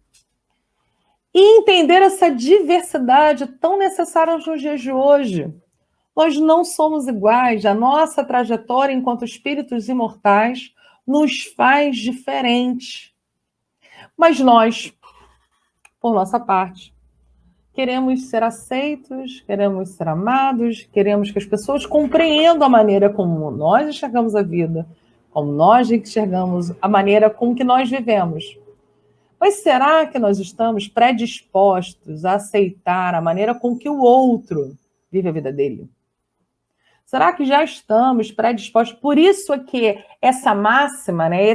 e entender essa diversidade tão necessária nos dias de hoje. Nós não somos iguais, a nossa trajetória enquanto espíritos imortais nos faz diferentes. Mas nós, por nossa parte, queremos ser aceitos, queremos ser amados, queremos que as pessoas compreendam a maneira como nós enxergamos a vida, como nós enxergamos a maneira com que nós vivemos. Mas será que nós estamos predispostos a aceitar a maneira com que o outro vive a vida dele? Será que já estamos predispostos? Por isso é que essa máxima, né,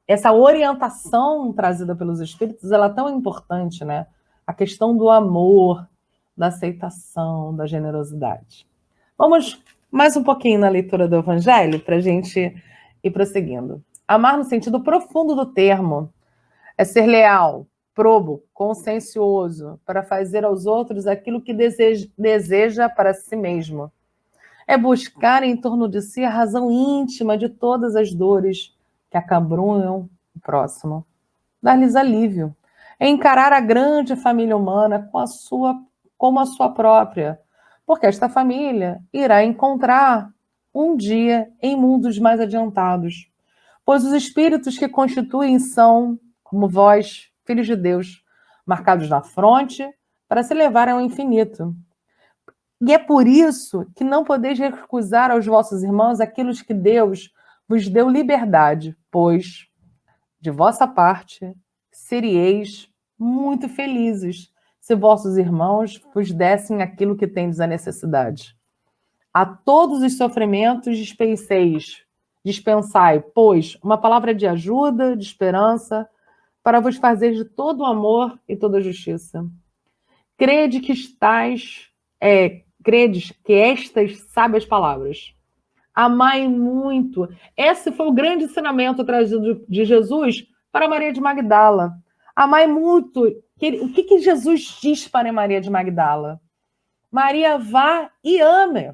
essa orientação trazida pelos Espíritos, ela é tão importante, né? A questão do amor, da aceitação, da generosidade. Vamos mais um pouquinho na leitura do Evangelho para a gente ir prosseguindo. Amar no sentido profundo do termo é ser leal, probo, consciencioso, para fazer aos outros aquilo que deseja para si mesmo. É buscar em torno de si a razão íntima de todas as dores que acabrunham o próximo. Dar-lhes alívio. É encarar a grande família humana como a sua própria, porque esta família irá encontrar um dia em mundos mais adiantados, pois os espíritos que constituem são, como vós, filhos de Deus, marcados na fronte para se levarem ao infinito. E é por isso que não podeis recusar aos vossos irmãos aquilo que Deus vos deu liberdade, pois, de vossa parte, seríeis muito felizes se vossos irmãos vos dessem aquilo que tendes a necessidade. A todos os sofrimentos dispensai, pois, uma palavra de ajuda, de esperança, para vos fazer de todo o amor e toda a justiça. Credes que estas sábias palavras. Amai muito. Esse foi o grande ensinamento trazido de Jesus para Maria de Magdala. Amai muito. O que Jesus diz para Maria de Magdala? Maria, vá e ame.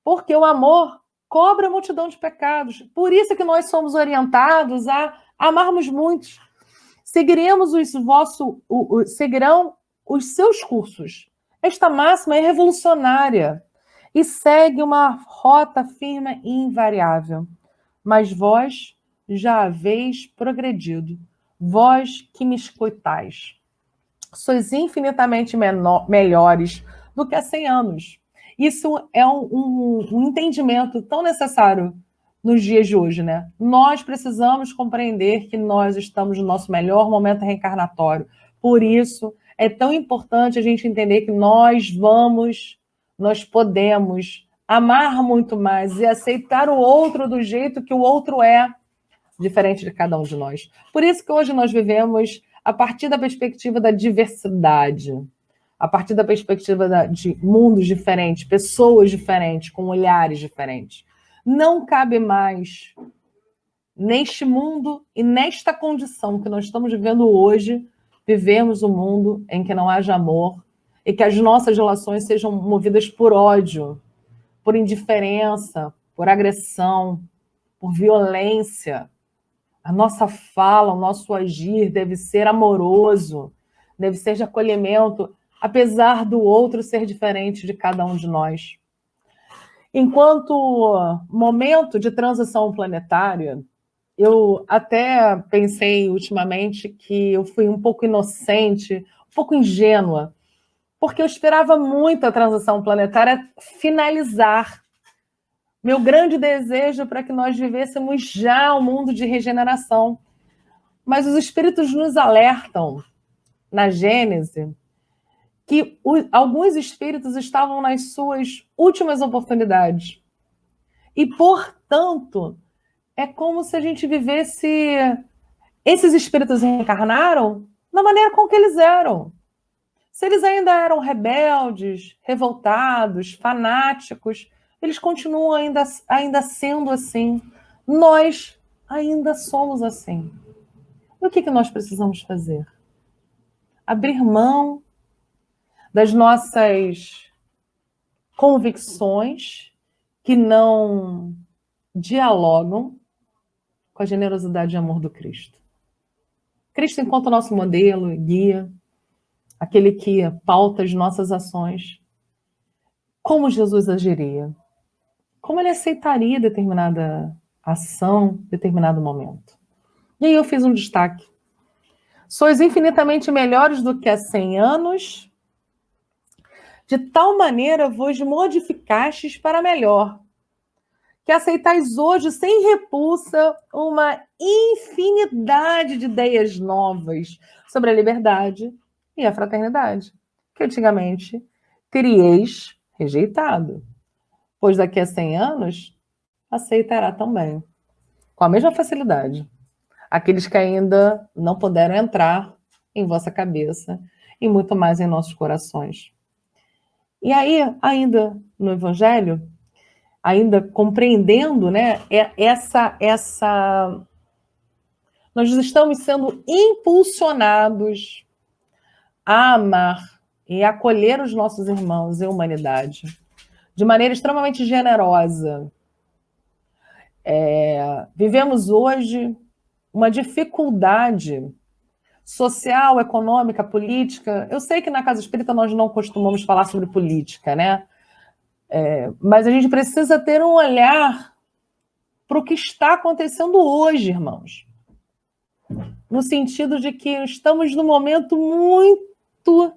Porque o amor cobre a multidão de pecados. Por isso que nós somos orientados a amarmos muitos. Seguirão os seus cursos. Esta máxima é revolucionária e segue uma rota firme e invariável. Mas vós já haveis progredido, vós que me escutais. Sois infinitamente melhores do que há 100 anos. Isso é um entendimento tão necessário nos dias de hoje, né? Nós precisamos compreender que nós estamos no nosso melhor momento reencarnatório. Por isso, é tão importante a gente entender que nós podemos amar muito mais e aceitar o outro do jeito que o outro é, diferente de cada um de nós. Por isso que hoje nós vivemos a partir da perspectiva da diversidade, a partir da perspectiva de mundos diferentes, pessoas diferentes, com olhares diferentes. Não cabe mais, neste mundo e nesta condição que nós estamos vivendo hoje, vivemos um mundo em que não haja amor e que as nossas relações sejam movidas por ódio, por indiferença, por agressão, por violência. A nossa fala, o nosso agir deve ser amoroso, deve ser de acolhimento, apesar do outro ser diferente de cada um de nós. Enquanto momento de transição planetária, eu até pensei ultimamente que eu fui um pouco inocente, um pouco ingênua, porque eu esperava muito a transição planetária finalizar. Meu grande desejo para que nós vivêssemos já um mundo de regeneração. Mas os espíritos nos alertam, na Gênese, que alguns espíritos estavam nas suas últimas oportunidades. E, portanto, é como se a gente vivesse... Esses espíritos reencarnaram da maneira com que eles eram. Se eles ainda eram rebeldes, revoltados, fanáticos, eles continuam ainda sendo assim. Nós ainda somos assim. E o que nós precisamos fazer? Abrir mão das nossas convicções que não dialogam com a generosidade e amor do Cristo. Cristo enquanto nosso modelo, guia, aquele que pauta as nossas ações. Como Jesus agiria? Como ele aceitaria determinada ação, determinado momento? E aí eu fiz um destaque. Sois infinitamente melhores do que há 100 anos, de tal maneira vos modificastes para melhor, que aceitais hoje sem repulsa uma infinidade de ideias novas sobre a liberdade e a fraternidade, que antigamente teríeis rejeitado, pois daqui a 100 anos aceitará também, com a mesma facilidade, aqueles que ainda não puderam entrar em vossa cabeça e muito mais em nossos corações. E aí, ainda no Evangelho, ainda compreendendo, né, nós estamos sendo impulsionados a amar e acolher os nossos irmãos e a humanidade de maneira extremamente generosa. Vivemos hoje uma dificuldade social, econômica, política. Eu sei que na Casa Espírita nós não costumamos falar sobre política, né? Mas a gente precisa ter um olhar para o que está acontecendo hoje, irmãos. No sentido de que estamos num momento muito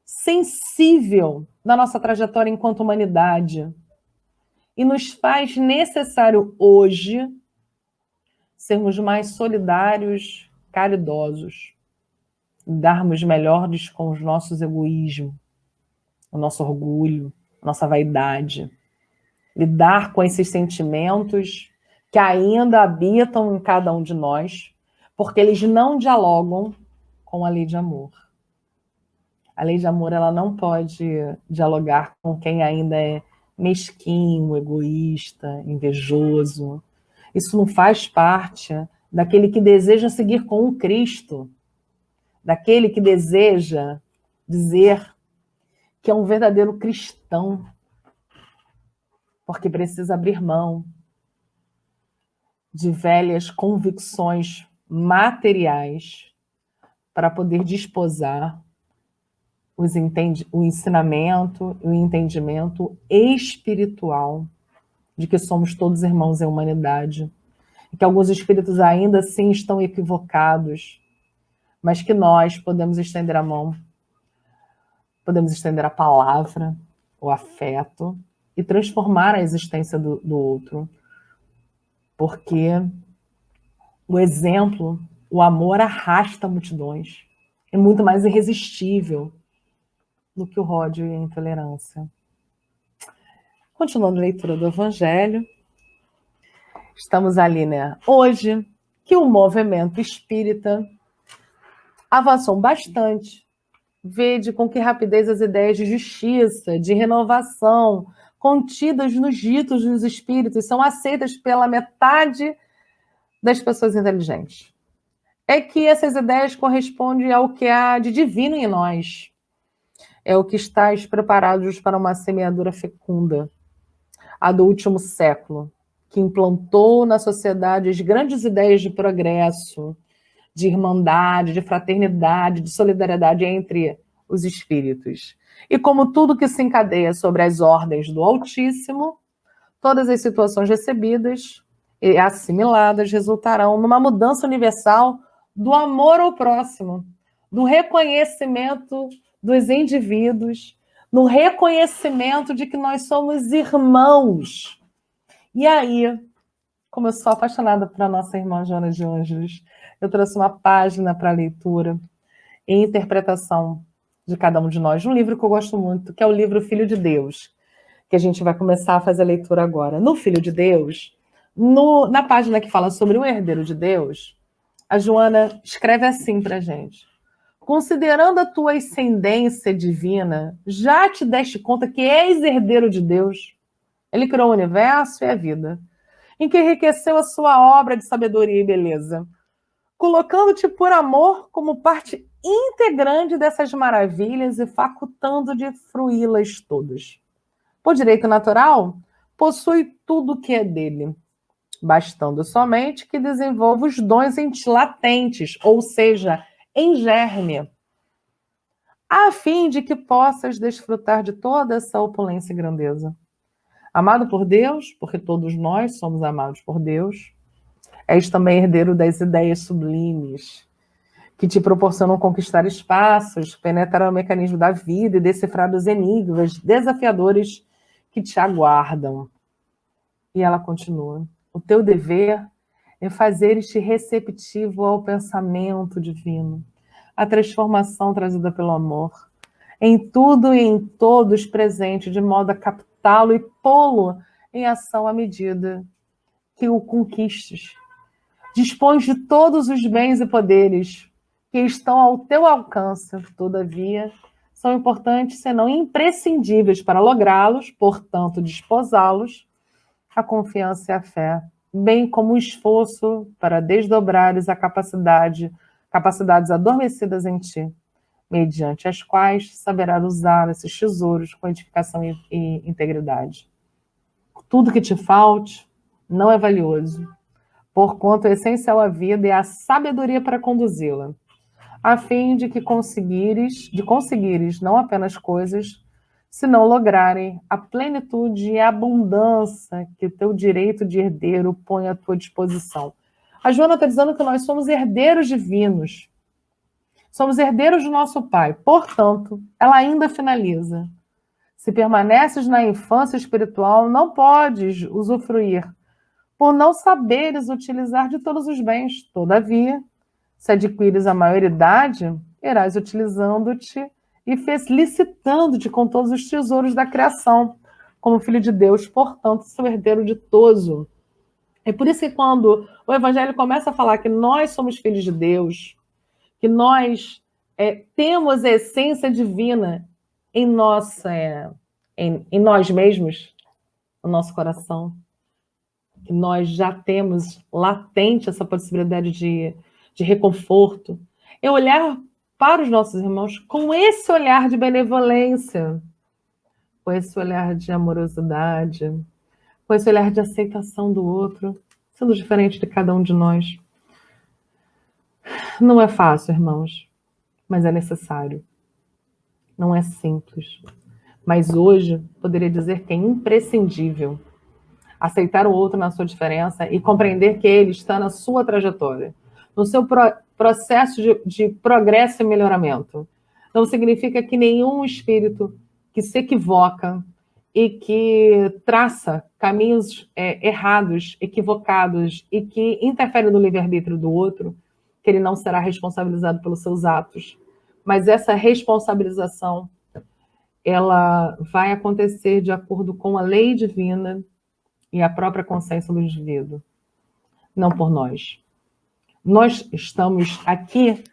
sensível da nossa trajetória enquanto humanidade. E nos faz necessário hoje sermos mais solidários, caridosos, darmos melhores com os nossos egoísmos, o nosso orgulho, nossa vaidade, lidar com esses sentimentos que ainda habitam em cada um de nós, porque eles não dialogam com a lei de amor. A lei de amor, ela não pode dialogar com quem ainda é mesquinho, egoísta, invejoso. Isso não faz parte daquele que deseja seguir com o Cristo, daquele que deseja dizer que é um verdadeiro cristão. porque precisa abrir mão de velhas convicções materiais para poder desposar o ensinamento e o entendimento espiritual de que somos todos irmãos em humanidade, e que alguns espíritos ainda assim estão equivocados, mas que nós podemos estender a mão, podemos estender a palavra, o afeto, e transformar a existência do outro. Porque o exemplo, o amor arrasta multidões. É muito mais irresistível do que o ódio e a intolerância. Continuando a leitura do Evangelho, estamos ali, né? Hoje, que o movimento espírita avançou bastante. Vede com que rapidez as ideias de justiça, de renovação, contidas nos ditos dos espíritos, são aceitas pela metade das pessoas inteligentes. É que essas ideias correspondem ao que há de divino em nós. É o que estáis preparados para uma semeadura fecunda, a do último século, que implantou na sociedade as grandes ideias de progresso, de irmandade, de fraternidade, de solidariedade entre os espíritos. E como tudo que se encadeia sobre as ordens do Altíssimo, todas as situações recebidas e assimiladas resultarão numa mudança universal do amor ao próximo, do reconhecimento dos indivíduos, no reconhecimento de que nós somos irmãos. E aí, como eu sou apaixonada por a nossa irmã Joana de Ângeles, eu trouxe uma página para leitura e interpretação de cada um de nós, um livro que eu gosto muito, que é o livro Filho de Deus, que a gente vai começar a fazer a leitura agora. No Filho de Deus, na página que fala sobre o herdeiro de Deus, a Joana escreve assim para a gente: considerando a tua ascendência divina, já te deste conta que és herdeiro de Deus? Ele criou o universo e a vida, em que enriqueceu a sua obra de sabedoria e beleza, colocando-te por amor como parte integrante dessas maravilhas e facultando de fruí-las todas. Por direito natural, possui tudo o que é dele, bastando somente que desenvolva os dons em ti latentes, ou seja, em germe, a fim de que possas desfrutar de toda essa opulência e grandeza. Amado por Deus, porque todos nós somos amados por Deus, és também herdeiro das ideias sublimes, que te proporcionam conquistar espaços, penetrar o mecanismo da vida e decifrar os enigmas desafiadores que te aguardam. E ela continua: o teu dever é fazer-te receptivo ao pensamento divino, à transformação trazida pelo amor, em tudo e em todos presente, de modo a captá-lo e pô-lo em ação à medida que o conquistes. Dispões de todos os bens e poderes que estão ao teu alcance, todavia, são importantes, senão imprescindíveis para lográ-los, portanto, desposá-los, a confiança e a fé, bem como o esforço para desdobrares a capacidades adormecidas em ti, mediante as quais saberás usar esses tesouros com edificação e integridade. Tudo que te falte não é valioso, porquanto é essencial à vida é a sabedoria para conduzi-la, a fim de conseguires não apenas coisas, senão lograrem a plenitude e a abundância que teu direito de herdeiro põe à tua disposição. A Joana está dizendo que nós somos herdeiros divinos, somos herdeiros do nosso Pai. Portanto, ela ainda finaliza: se permaneces na infância espiritual, não podes usufruir, por não saberes utilizar de todos os bens. Todavia, se adquires a maioridade, irás utilizando-te e felicitando-te com todos os tesouros da criação, como filho de Deus, portanto, seu herdeiro ditoso. É por isso que quando o Evangelho começa a falar que nós somos filhos de Deus, que nós temos a essência divina em nós mesmos, no nosso coração, que nós já temos latente essa possibilidade de reconforto, é olhar para os nossos irmãos com esse olhar de benevolência, com esse olhar de amorosidade, com esse olhar de aceitação do outro, sendo diferente de cada um de nós. Não é fácil, irmãos, mas é necessário. Não é simples. Mas hoje, poderia dizer que é imprescindível aceitar o outro na sua diferença e compreender que ele está na sua trajetória, no seu processo de progresso e melhoramento. Não significa que nenhum espírito que se equivoca e que traça caminhos errados, equivocados e que interfere no livre-arbítrio do outro, que ele não será responsabilizado pelos seus atos. Mas essa responsabilização, ela vai acontecer de acordo com a lei divina e a própria consciência do indivíduo, não por nós. Nós estamos aqui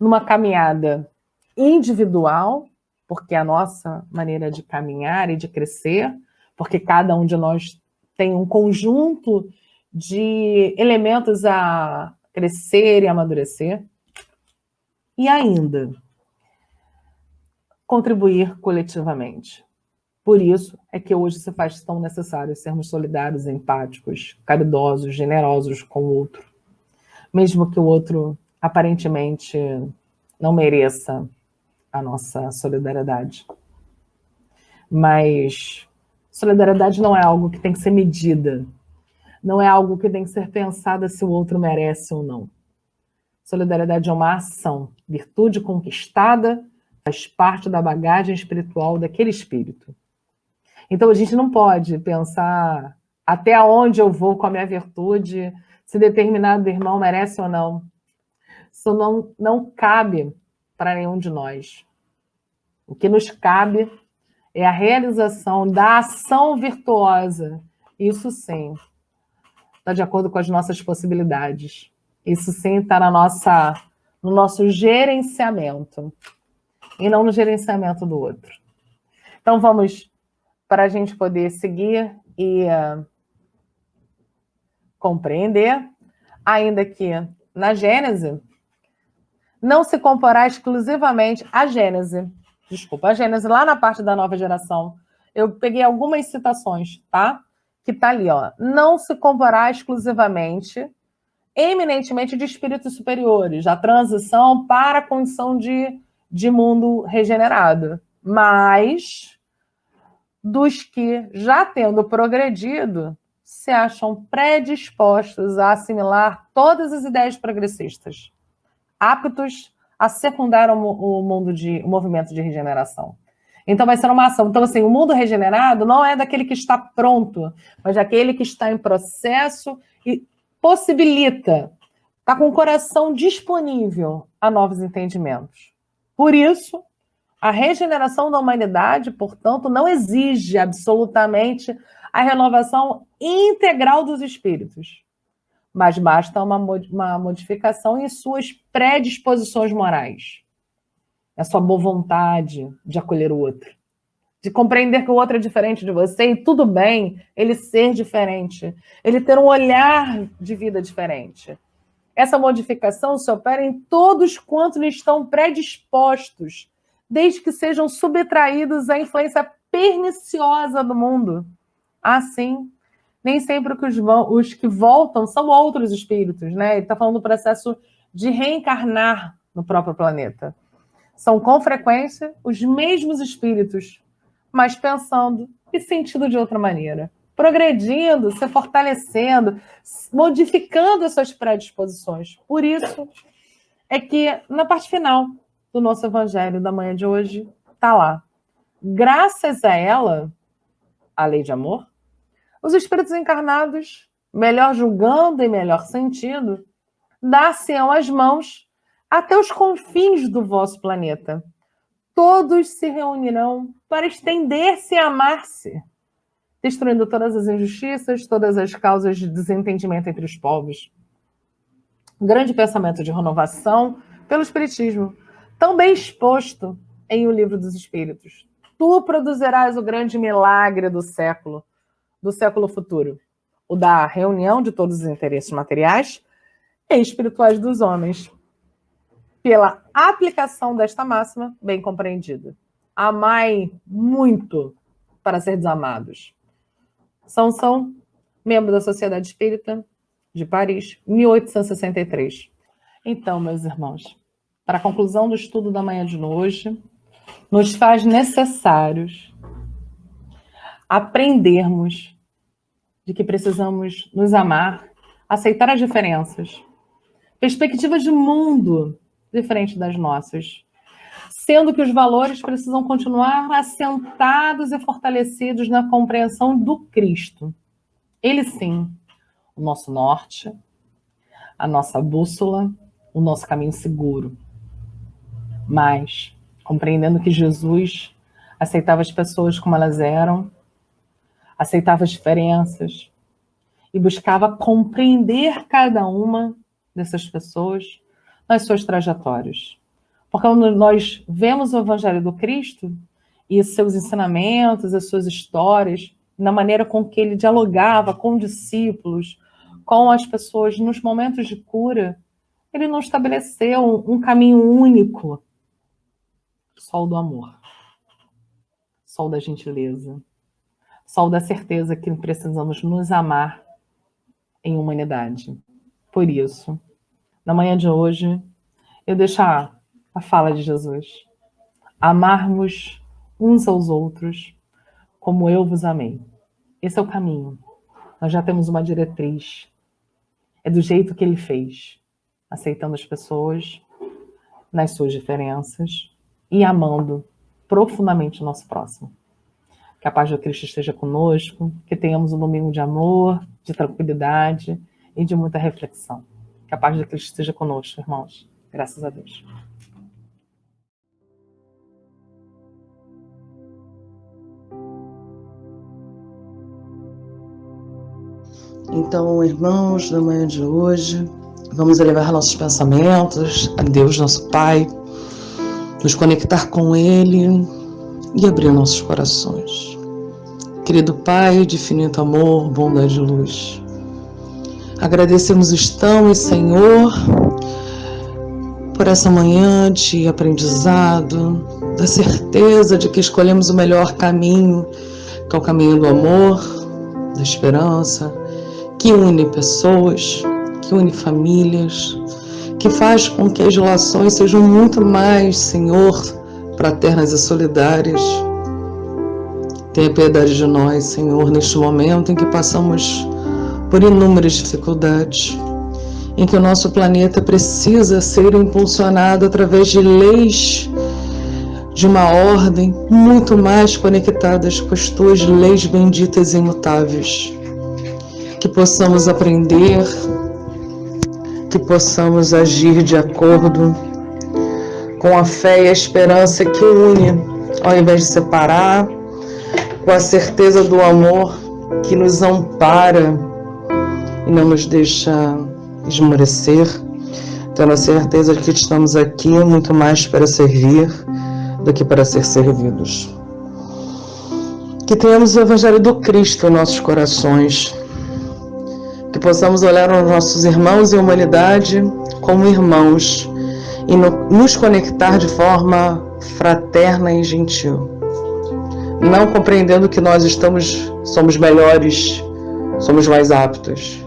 numa caminhada individual, porque é a nossa maneira de caminhar e de crescer, porque cada um de nós tem um conjunto de elementos a crescer e amadurecer, e ainda contribuir coletivamente. Por isso é que hoje se faz tão necessário sermos solidários, empáticos, caridosos, generosos com o outro, mesmo que o outro aparentemente não mereça a nossa solidariedade. Mas solidariedade não é algo que tem que ser medida, não é algo que tem que ser pensada se o outro merece ou não. Solidariedade é uma ação, virtude conquistada, faz parte da bagagem espiritual daquele espírito. Então a gente não pode pensar até onde eu vou com a minha virtude, se determinado irmão merece ou não. Isso não cabe para nenhum de nós. O que nos cabe é a realização da ação virtuosa. Isso sim, está de acordo com as nossas possibilidades. Isso sim está no nosso gerenciamento e não no gerenciamento do outro. Então vamos, para a gente poder seguir e compreender, ainda que na Gênese, não se comporá exclusivamente a Gênese, lá na parte da nova geração, eu peguei algumas citações, tá? Que tá ali, ó. Não se comporá exclusivamente, eminentemente de espíritos superiores, da transição para a condição de mundo regenerado, mas dos que, já tendo progredido, se acham predispostos a assimilar todas as ideias progressistas, aptos a secundar o movimento de regeneração. Então vai ser uma ação. Então, assim, o mundo regenerado não é daquele que está pronto, mas daquele que está em processo e possibilita, está com o coração disponível a novos entendimentos. Por isso, a regeneração da humanidade, portanto, não exige absolutamente a renovação integral dos espíritos, mas basta uma modificação em suas predisposições morais. A sua boa vontade de acolher o outro, de compreender que o outro é diferente de você, e tudo bem ele ser diferente, ele ter um olhar de vida diferente. Essa modificação se opera em todos quantos lhe estão predispostos, desde que sejam subtraídos à influência perniciosa do mundo. Assim, nem sempre os que voltam são outros espíritos, né? Ele está falando do processo de reencarnar no próprio planeta. São, com frequência, os mesmos espíritos, mas pensando e sentindo de outra maneira, progredindo, se fortalecendo, modificando as suas predisposições. Por isso é que, na parte final do nosso evangelho da manhã de hoje, está lá. Graças a ela, a lei de amor, os espíritos encarnados, melhor julgando e melhor sentindo, dar-se-ão as mãos até os confins do vosso planeta. Todos se reunirão para estender-se e amar-se, destruindo todas as injustiças, todas as causas de desentendimento entre os povos. Um grande pensamento de renovação pelo Espiritismo, tão bem exposto em O Livro dos Espíritos. Tu produzirás o grande milagre do século futuro, o da reunião de todos os interesses materiais e espirituais dos homens, pela aplicação desta máxima bem compreendida. Amai muito para ser desamados. Sansão membro da Sociedade Espírita de Paris, 1863. Então, meus irmãos, para a conclusão do estudo da manhã de hoje, nos faz necessários aprendermos de que precisamos nos amar, aceitar as diferenças, perspectivas de mundo diferentes das nossas, sendo que os valores precisam continuar assentados e fortalecidos na compreensão do Cristo. Ele sim, o nosso norte, a nossa bússola, o nosso caminho seguro. Mas, compreendendo que Jesus aceitava as pessoas como elas eram, aceitava as diferenças e buscava compreender cada uma dessas pessoas nas suas trajetórias. Porque quando nós vemos o Evangelho do Cristo e seus ensinamentos, as suas histórias, na maneira com que ele dialogava com discípulos, com as pessoas nos momentos de cura, ele não estabeleceu um caminho único, só o do amor, só o da gentileza, só o da certeza que precisamos nos amar em humanidade. Por isso, na manhã de hoje, eu deixo a fala de Jesus. Amarmos uns aos outros como eu vos amei. Esse é o caminho. Nós já temos uma diretriz. É do jeito que ele fez, aceitando as pessoas nas suas diferenças e amando profundamente o nosso próximo. Que a paz de Cristo esteja conosco, que tenhamos um domingo de amor, de tranquilidade e de muita reflexão. Que a paz de Cristo esteja conosco, irmãos. Graças a Deus. Então, irmãos, na manhã de hoje, vamos elevar nossos pensamentos a Deus, nosso Pai, nos conectar com Ele e abrir nossos corações. Querido Pai de infinito amor, bondade e luz, agradecemos estamos, Senhor, por essa manhã de aprendizado, da certeza de que escolhemos o melhor caminho, que é o caminho do amor, da esperança, que une pessoas, que une famílias, que faz com que as relações sejam muito mais, Senhor, fraternas e solidárias. Tenha piedade de nós, Senhor, neste momento em que passamos por inúmeras dificuldades, em que o nosso planeta precisa ser impulsionado através de leis de uma ordem muito mais conectadas com as tuas leis benditas e imutáveis. Que possamos aprender, que possamos agir de acordo com a fé e a esperança que une, ao invés de separar, com a certeza do amor que nos ampara e não nos deixa esmorecer, tendo a certeza de que estamos aqui muito mais para servir do que para ser servidos. Que tenhamos o Evangelho do Cristo em nossos corações, que possamos olhar aos nossos irmãos e a humanidade como irmãos e nos conectar de forma fraterna e gentil. Não compreendendo que nós somos melhores, somos mais aptos,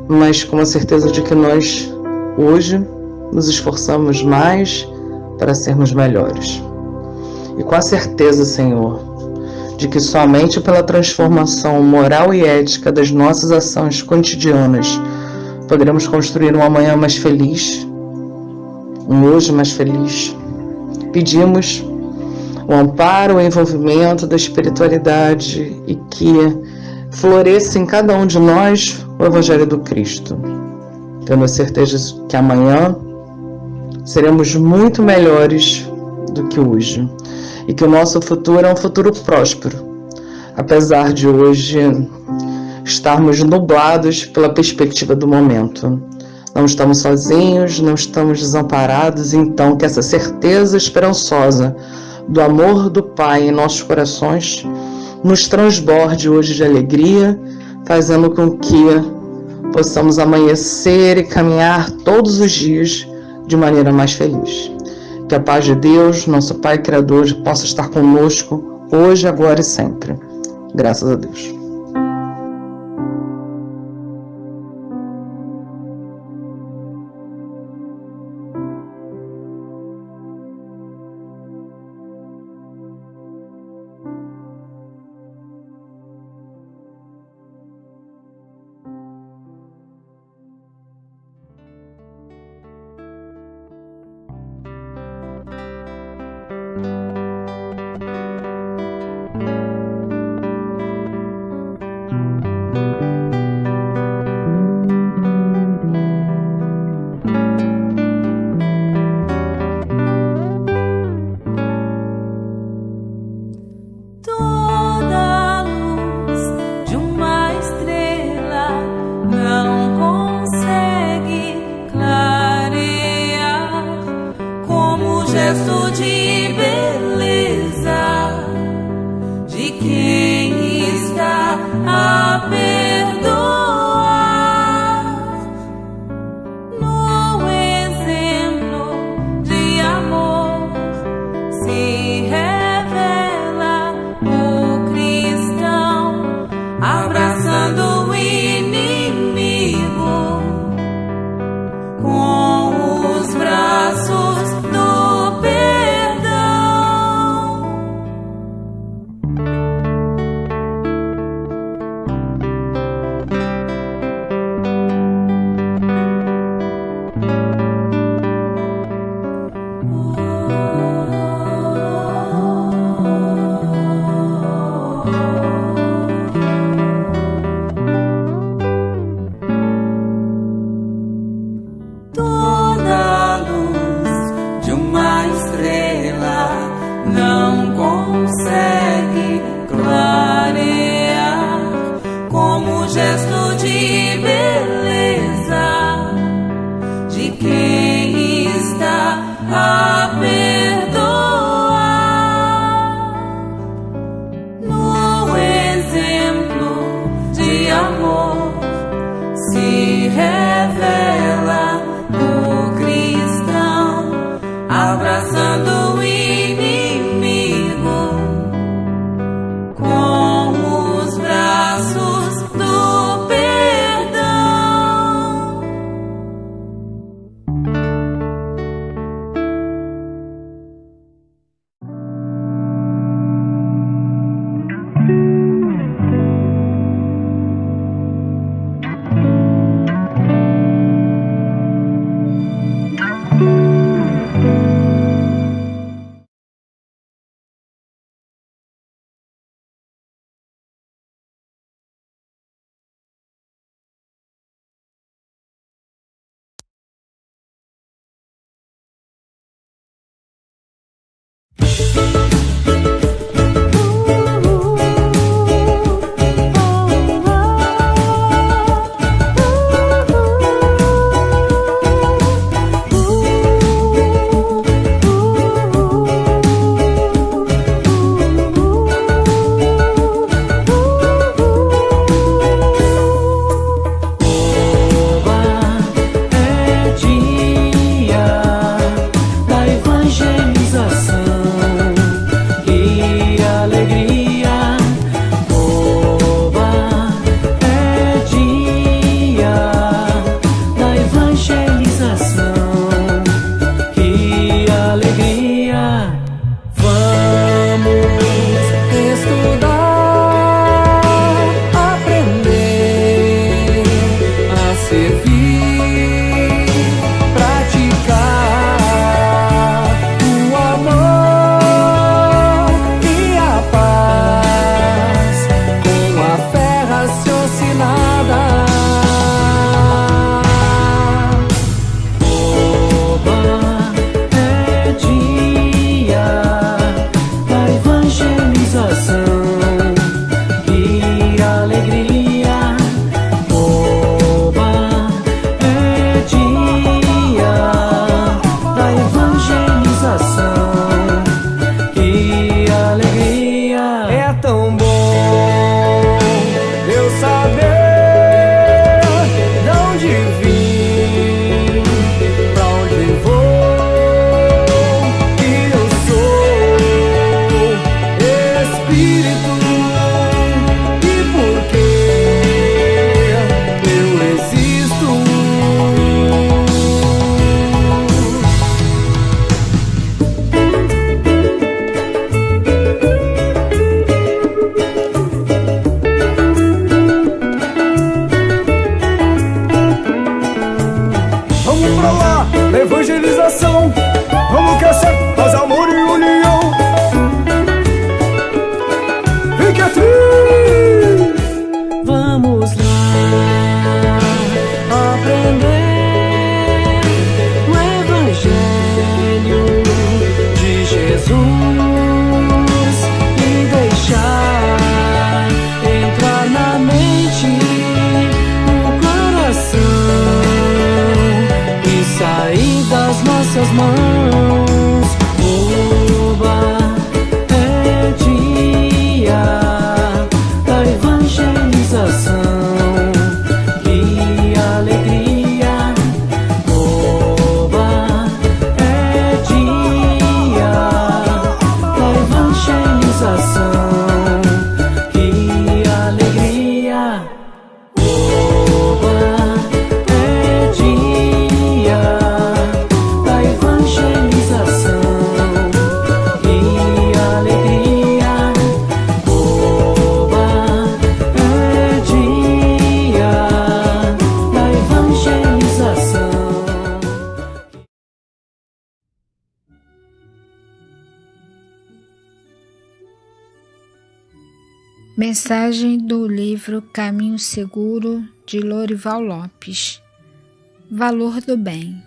mas com a certeza de que nós, hoje, nos esforçamos mais para sermos melhores. E com a certeza, Senhor, de que somente pela transformação moral e ética das nossas ações cotidianas poderemos construir um amanhã mais feliz, um hoje mais feliz. Pedimos o amparo, o envolvimento da espiritualidade e que floresça em cada um de nós o Evangelho do Cristo. Tendo a certeza que amanhã seremos muito melhores do que hoje. E que o nosso futuro é um futuro próspero, apesar de hoje estarmos nublados pela perspectiva do momento. Não estamos sozinhos, não estamos desamparados, então que essa certeza esperançosa do amor do Pai em nossos corações nos transborde hoje de alegria, fazendo com que possamos amanhecer e caminhar todos os dias de maneira mais feliz. Que a paz de Deus, nosso Pai Criador, possa estar conosco hoje, agora e sempre. Graças a Deus. abraçando o inimigo com os braços do perdão. Toda luz de uma estrela não consegue clarear como gesto de beleza de quem está a perdoar. No exemplo de amor se revela o cristão, abraçando o inimigo com os braços do perdão. Mensagem do livro Caminho Seguro, de Lorival Lopes. Valor do bem.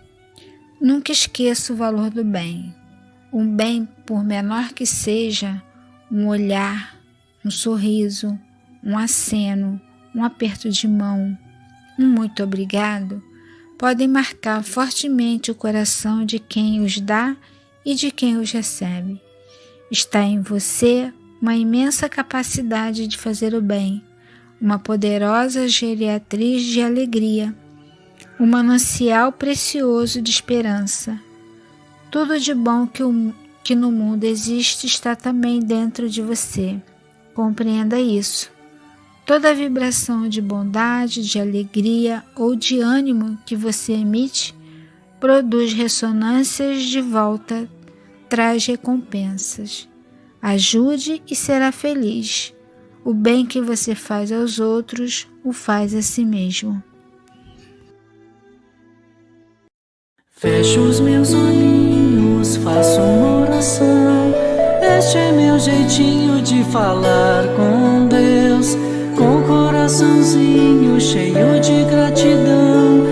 Nunca esqueça o valor do bem. Um bem, por menor que seja, um olhar, um sorriso, um aceno, um aperto de mão, um muito obrigado, podem marcar fortemente o coração de quem os dá e de quem os recebe. Está em você uma imensa capacidade de fazer o bem, uma poderosa geriatriz de alegria, um manancial precioso de esperança. Tudo de bom que no mundo existe está também dentro de você. Compreenda isso. Toda vibração de bondade, de alegria ou de ânimo que você emite produz ressonâncias de volta, traz recompensas. Ajude e será feliz. O bem que você faz aos outros, o faz a si mesmo. Fecho os meus olhinhos, faço uma oração. Este é meu jeitinho de falar com Deus, com o coraçãozinho cheio de gratidão.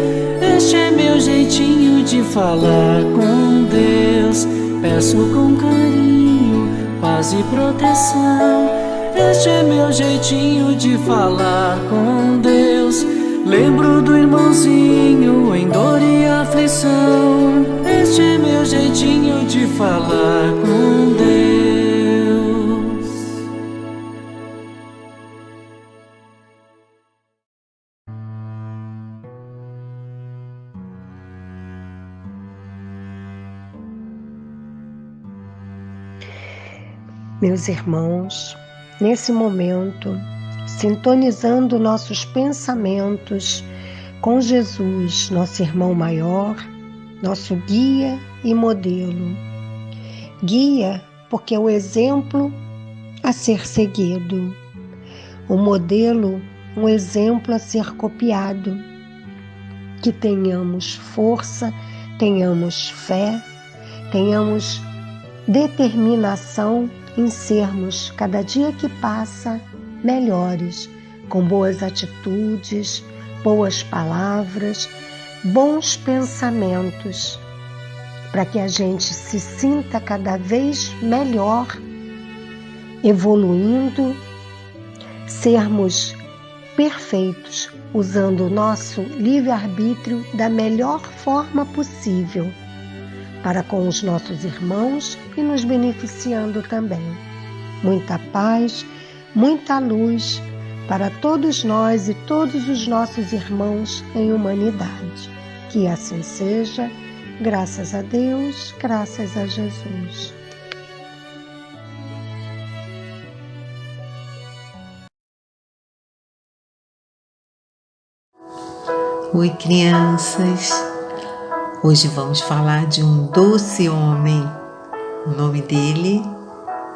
Este é meu jeitinho de falar com Deus. Peço com carinho, paz e proteção. Este é meu jeitinho de falar com Deus. Lembro do irmãozinho em dor e aflição. Este é meu jeitinho de falar com Deus. Meus irmãos, nesse momento, sintonizando nossos pensamentos com Jesus, nosso irmão maior, nosso guia e modelo. Guia porque é o exemplo a ser seguido, o modelo, um exemplo a ser copiado. Que tenhamos força, tenhamos fé, tenhamos determinação em sermos, cada dia que passa, melhores, com boas atitudes, boas palavras, bons pensamentos, para que a gente se sinta cada vez melhor, evoluindo, sermos perfeitos, usando o nosso livre-arbítrio da melhor forma possível, para com os nossos irmãos e nos beneficiando também. Muita paz, muita luz para todos nós e todos os nossos irmãos em humanidade. Que assim seja, graças a Deus, graças a Jesus. Oi, crianças! Hoje vamos falar de um doce homem. O nome dele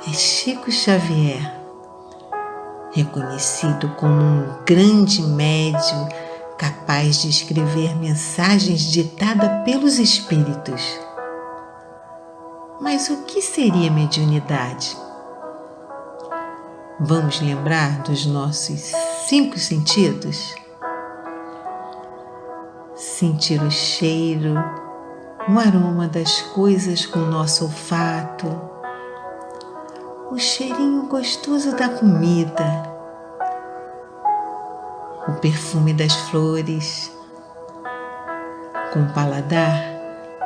é Chico Xavier, reconhecido como um grande médium capaz de escrever mensagens ditadas pelos espíritos. Mas o que seria mediunidade? Vamos lembrar dos nossos 5 sentidos? Sentir o cheiro, o aroma das coisas com o nosso olfato, o cheirinho gostoso da comida, o perfume das flores. Com o paladar,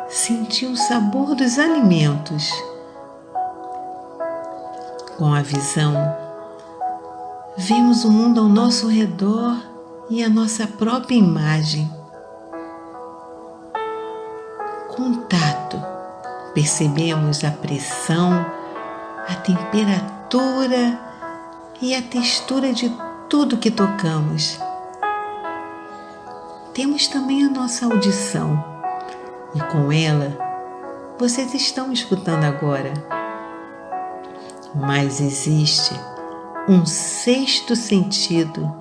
sentir o sabor dos alimentos. Com a visão, vemos o mundo ao nosso redor e a nossa própria imagem. Com o tato, percebemos a pressão, a temperatura e a textura de tudo que tocamos. Temos também a nossa audição, e com ela, vocês estão escutando agora. Mas existe um 6º sentido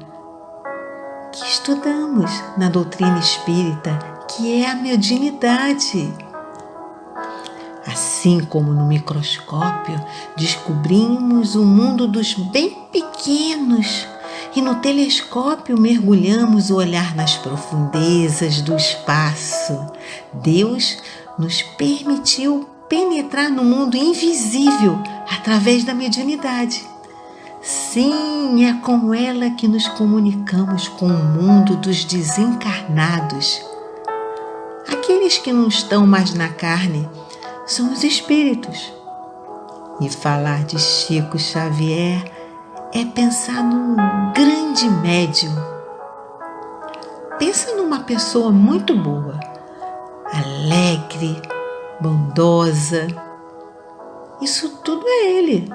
que estudamos na doutrina espírita, que é a mediunidade. Assim como no microscópio descobrimos o mundo dos bem pequenos e no telescópio mergulhamos o olhar nas profundezas do espaço, Deus nos permitiu penetrar no mundo invisível através da mediunidade. Sim, é com ela que nos comunicamos com o mundo dos desencarnados. Aqueles que não estão mais na carne são os espíritos. E falar de Chico Xavier é pensar num grande médium. Pensa numa pessoa muito boa, alegre, bondosa. Isso tudo é ele.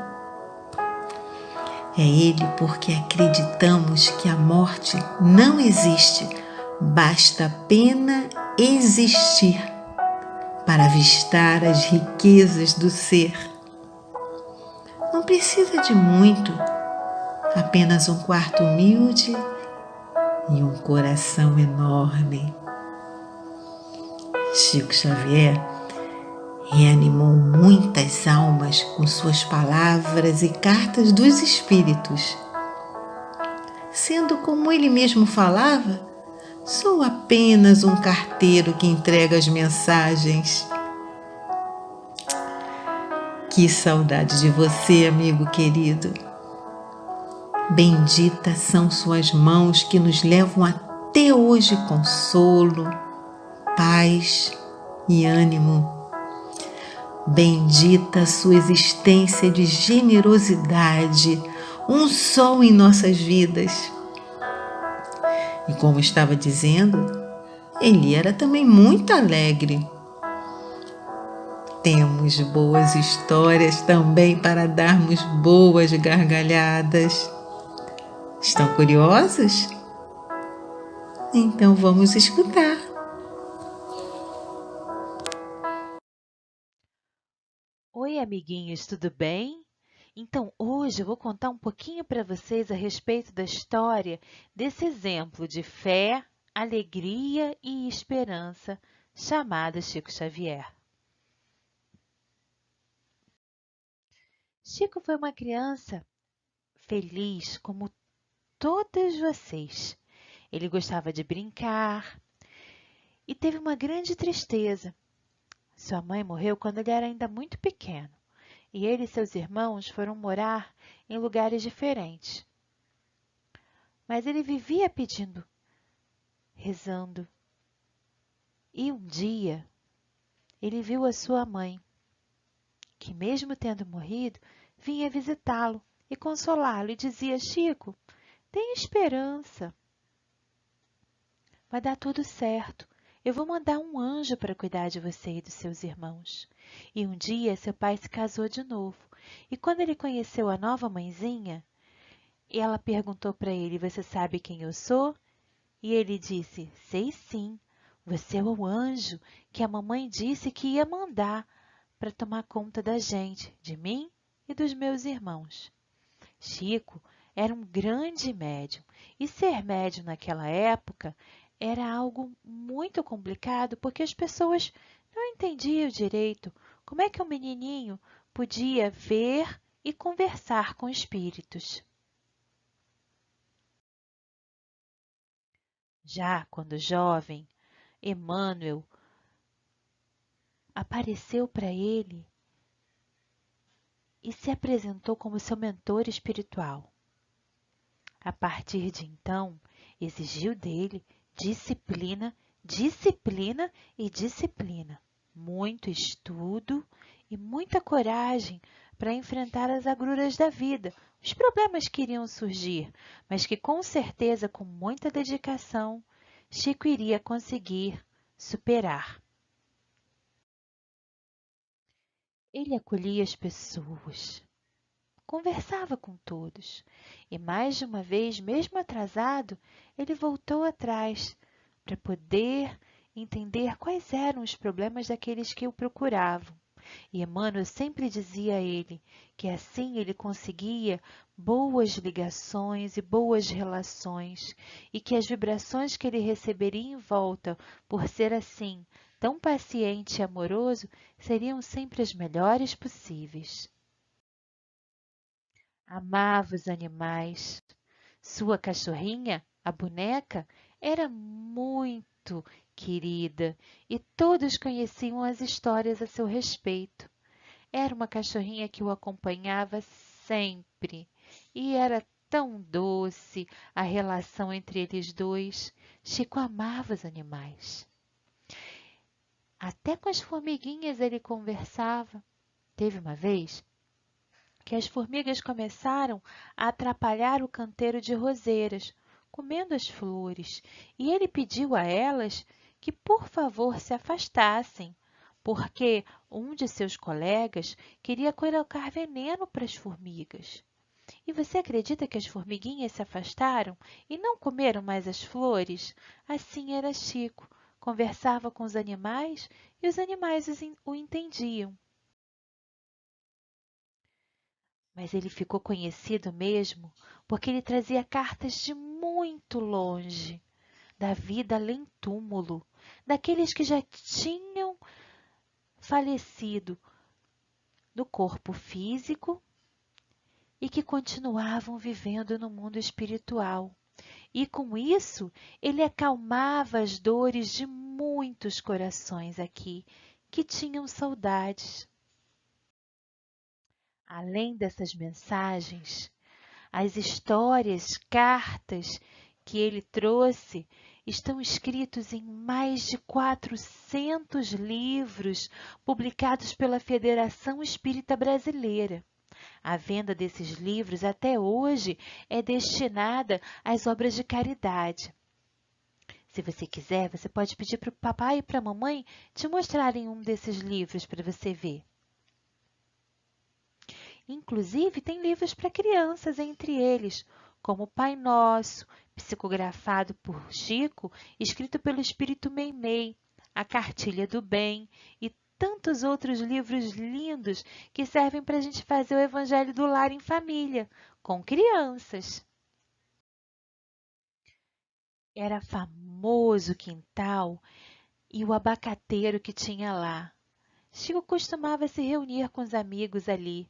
É ele porque acreditamos que a morte não existe, basta apenas existir para avistar as riquezas do ser. Não precisa de muito, apenas um quarto humilde e um coração enorme. Chico Xavier reanimou muitas almas com suas palavras e cartas dos espíritos. Sendo como ele mesmo falava, sou apenas um carteiro que entrega as mensagens. Que saudade de você, amigo querido. Benditas são suas mãos que nos levam até hoje consolo, paz e ânimo. Bendita a sua existência de generosidade, um sol em nossas vidas. E como estava dizendo, ele era também muito alegre. Temos boas histórias também para darmos boas gargalhadas. Estão curiosos? Então vamos escutar. Oi, amiguinhos, tudo bem? Então, hoje eu vou contar um pouquinho para vocês a respeito da história desse exemplo de fé, alegria e esperança chamado Chico Xavier. Chico foi uma criança feliz como todos vocês. Ele gostava de brincar e teve uma grande tristeza. Sua mãe morreu quando ele era ainda muito pequeno e ele e seus irmãos foram morar em lugares diferentes. Mas ele vivia pedindo, rezando. E um dia ele viu a sua mãe, que mesmo tendo morrido, vinha visitá-lo e consolá-lo e dizia: Chico, tenha esperança. Vai dar tudo certo. Eu vou mandar um anjo para cuidar de você e dos seus irmãos. E um dia seu pai se casou de novo. E quando ele conheceu a nova mãezinha, ela perguntou para ele: você sabe quem eu sou? E ele disse: sei sim, você é o anjo que a mamãe disse que ia mandar para tomar conta da gente, de mim e dos meus irmãos. Chico era um grande médium. E ser médium naquela época era algo muito complicado, porque as pessoas não entendiam direito como é que um menininho podia ver e conversar com espíritos. Já quando jovem, Emmanuel apareceu para ele e se apresentou como seu mentor espiritual. A partir de então, exigiu dele disciplina, disciplina e disciplina, muito estudo e muita coragem para enfrentar as agruras da vida, os problemas que iriam surgir, mas que com certeza, com muita dedicação, Chico iria conseguir superar. Ele acolhia as pessoas, conversava com todos e mais de uma vez, mesmo atrasado, ele voltou atrás para poder entender quais eram os problemas daqueles que o procuravam. E Emmanuel sempre dizia a ele que assim ele conseguia boas ligações e boas relações e que as vibrações que ele receberia em volta, por ser assim tão paciente e amoroso, seriam sempre as melhores possíveis. Amava os animais. Sua cachorrinha, a boneca, era muito querida e todos conheciam as histórias a seu respeito. Era uma cachorrinha que o acompanhava sempre e era tão doce a relação entre eles dois. Chico amava os animais. Até com as formiguinhas ele conversava. Teve uma vez que as formigas começaram a atrapalhar o canteiro de roseiras, comendo as flores, e ele pediu a elas que, por favor, se afastassem, porque um de seus colegas queria colocar veneno para as formigas. E você acredita que as formiguinhas se afastaram e não comeram mais as flores? Assim era Chico. Conversava com os animais e os animais o entendiam. Mas ele ficou conhecido mesmo porque ele trazia cartas de muito longe, da vida além túmulo, daqueles que já tinham falecido do corpo físico e que continuavam vivendo no mundo espiritual. E com isso, ele acalmava as dores de muitos corações aqui que tinham saudades. Além dessas mensagens, as histórias, cartas que ele trouxe estão escritos em mais de 400 livros publicados pela Federação Espírita Brasileira. A venda desses livros até hoje é destinada às obras de caridade. Se você quiser, você pode pedir para o papai e para a mamãe te mostrarem um desses livros para você ver. Inclusive, tem livros para crianças entre eles, como Pai Nosso, psicografado por Chico, escrito pelo Espírito Meimei, A Cartilha do Bem e tantos outros livros lindos que servem para a gente fazer o Evangelho do Lar em família, com crianças. Era famoso o quintal e o abacateiro que tinha lá. Chico costumava se reunir com os amigos ali,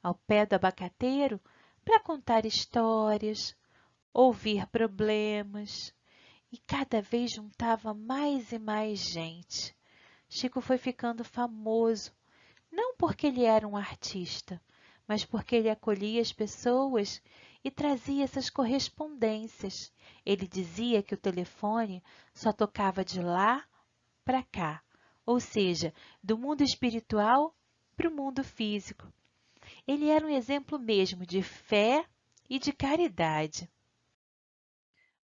ao pé do abacateiro, para contar histórias, ouvir problemas, e cada vez juntava mais e mais gente. Chico foi ficando famoso, não porque ele era um artista, mas porque ele acolhia as pessoas e trazia essas correspondências. Ele dizia que o telefone só tocava de lá para cá, ou seja, do mundo espiritual para o mundo físico. Ele era um exemplo mesmo de fé e de caridade.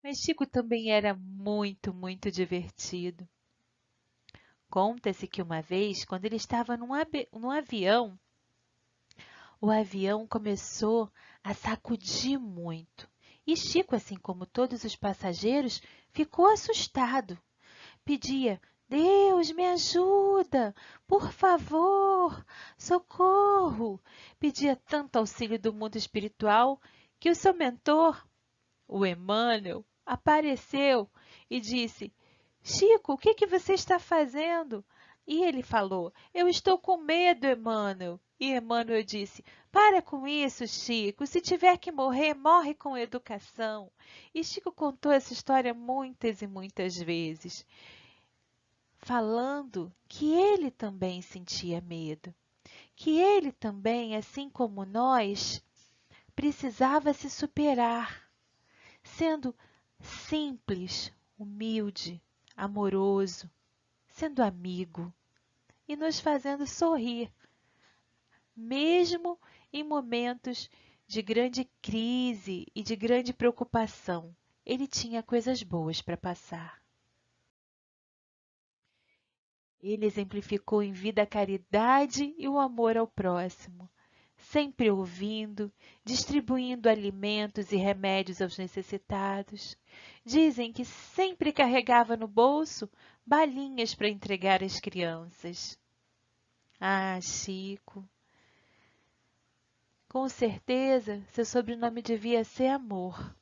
Mas Chico também era muito, muito divertido. Conta-se que uma vez, quando ele estava num avião, o avião começou a sacudir muito. E Chico, assim como todos os passageiros, ficou assustado. Pedia: Deus, me ajuda! Por favor! Socorro! Pedia tanto auxílio do mundo espiritual que o seu mentor, o Emmanuel, apareceu e disse: Chico, o que você está fazendo? E ele falou: Eu estou com medo, Emmanuel. E Emmanuel disse: Para com isso, Chico. Se tiver que morrer, morre com educação. E Chico contou essa história muitas e muitas vezes, falando que ele também sentia medo, que ele também, assim como nós, precisava se superar, sendo simples, humilde, amoroso, sendo amigo e nos fazendo sorrir, mesmo em momentos de grande crise e de grande preocupação. Ele tinha coisas boas para passar. Ele exemplificou em vida a caridade e o amor ao próximo, sempre ouvindo, distribuindo alimentos e remédios aos necessitados. Dizem que sempre carregava no bolso balinhas para entregar às crianças. Ah, Chico! Com certeza, seu sobrenome devia ser Amor.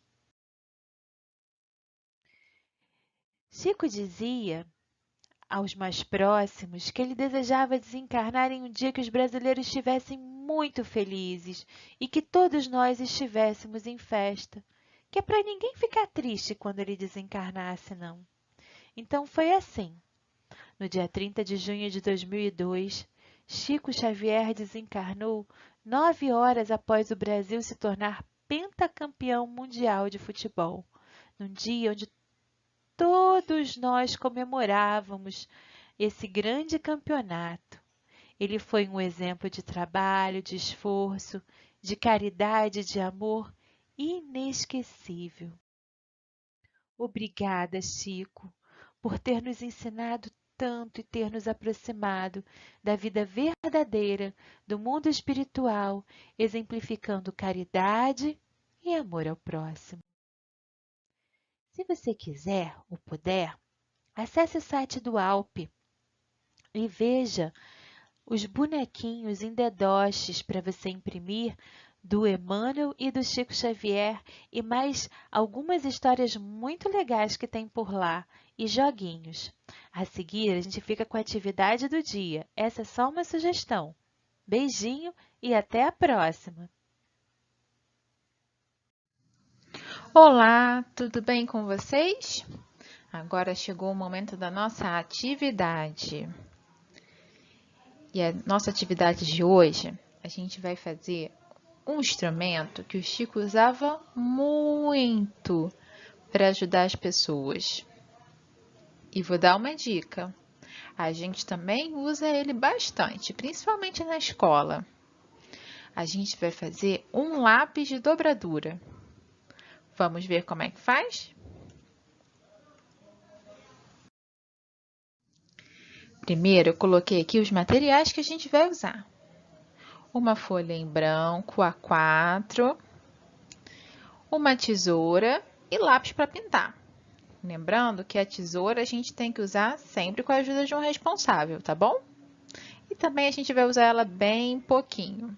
Chico dizia aos mais próximos que ele desejava desencarnar em um dia que os brasileiros estivessem muito felizes e que todos nós estivéssemos em festa, que é para ninguém ficar triste quando ele desencarnasse, não. Então foi assim. No dia 30 de junho de 2002, Chico Xavier desencarnou 9 horas após o Brasil se tornar pentacampeão mundial de futebol, num dia onde todos nós comemorávamos esse grande campeonato. Ele foi um exemplo de trabalho, de esforço, de caridade, de amor inesquecível. Obrigada, Chico, por ter nos ensinado tanto e ter nos aproximado da vida verdadeira, do mundo espiritual, exemplificando caridade e amor ao próximo. Se você quiser ou puder, acesse o site do Alpe e veja os bonequinhos em dedoches para você imprimir do Emmanuel e do Chico Xavier e mais algumas histórias muito legais que tem por lá e joguinhos. A seguir, a gente fica com a atividade do dia. Essa é só uma sugestão. Beijinho e até a próxima! Olá, tudo bem com vocês? Agora chegou o momento da nossa atividade. E a nossa atividade de hoje, a gente vai fazer um instrumento que o Chico usava muito para ajudar as pessoas. E vou dar uma dica. A gente também usa ele bastante, principalmente na escola. A gente vai fazer um lápis de dobradura. Vamos ver como é que faz? Primeiro, eu coloquei aqui os materiais que a gente vai usar. Uma folha em branco A4, uma tesoura e lápis para pintar. Lembrando que a tesoura a gente tem que usar sempre com a ajuda de um responsável, tá bom? E também a gente vai usar ela bem pouquinho.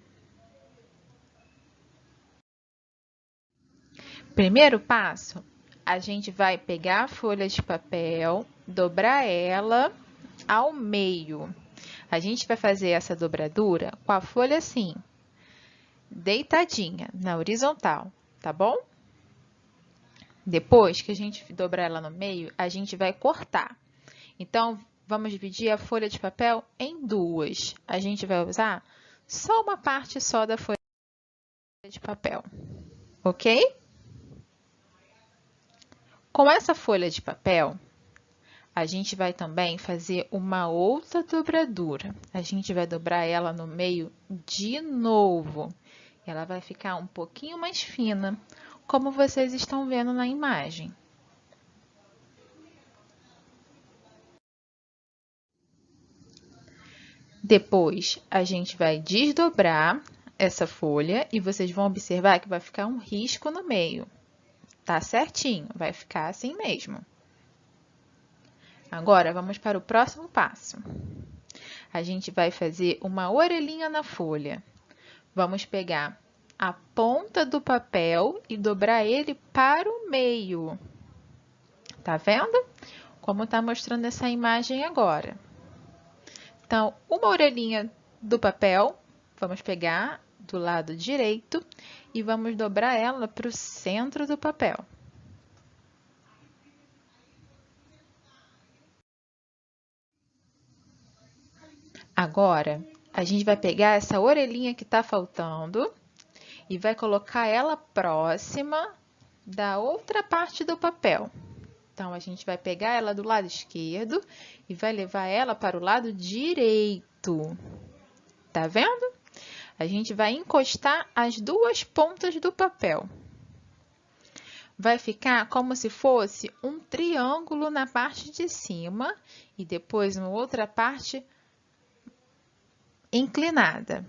Primeiro passo, a gente vai pegar a folha de papel, dobrar ela ao meio. A gente vai fazer essa dobradura com a folha assim, deitadinha, na horizontal, tá bom? Depois que a gente dobrar ela no meio, a gente vai cortar. Então, vamos dividir a folha de papel em duas. A gente vai usar só uma parte só da folha de papel, ok? Com essa folha de papel, a gente vai também fazer uma outra dobradura. A gente vai dobrar ela no meio de novo. Ela vai ficar um pouquinho mais fina, como vocês estão vendo na imagem. Depois, a gente vai desdobrar essa folha e vocês vão observar que vai ficar um risco no meio. Tá certinho, vai ficar assim mesmo. Agora, vamos para o próximo passo. A gente vai fazer uma orelhinha na folha. Vamos pegar a ponta do papel e dobrar ele para o meio. Tá vendo? Como tá mostrando essa imagem agora. Então, uma orelhinha do papel, vamos pegar do lado direito e vamos dobrar ela para o centro do papel. Agora, a gente vai pegar essa orelhinha que está faltando e vai colocar ela próxima da outra parte do papel. Então, a gente vai pegar ela do lado esquerdo e vai levar ela para o lado direito. Tá vendo? A gente vai encostar as duas pontas do papel. Vai ficar como se fosse um triângulo na parte de cima e depois uma outra parte inclinada.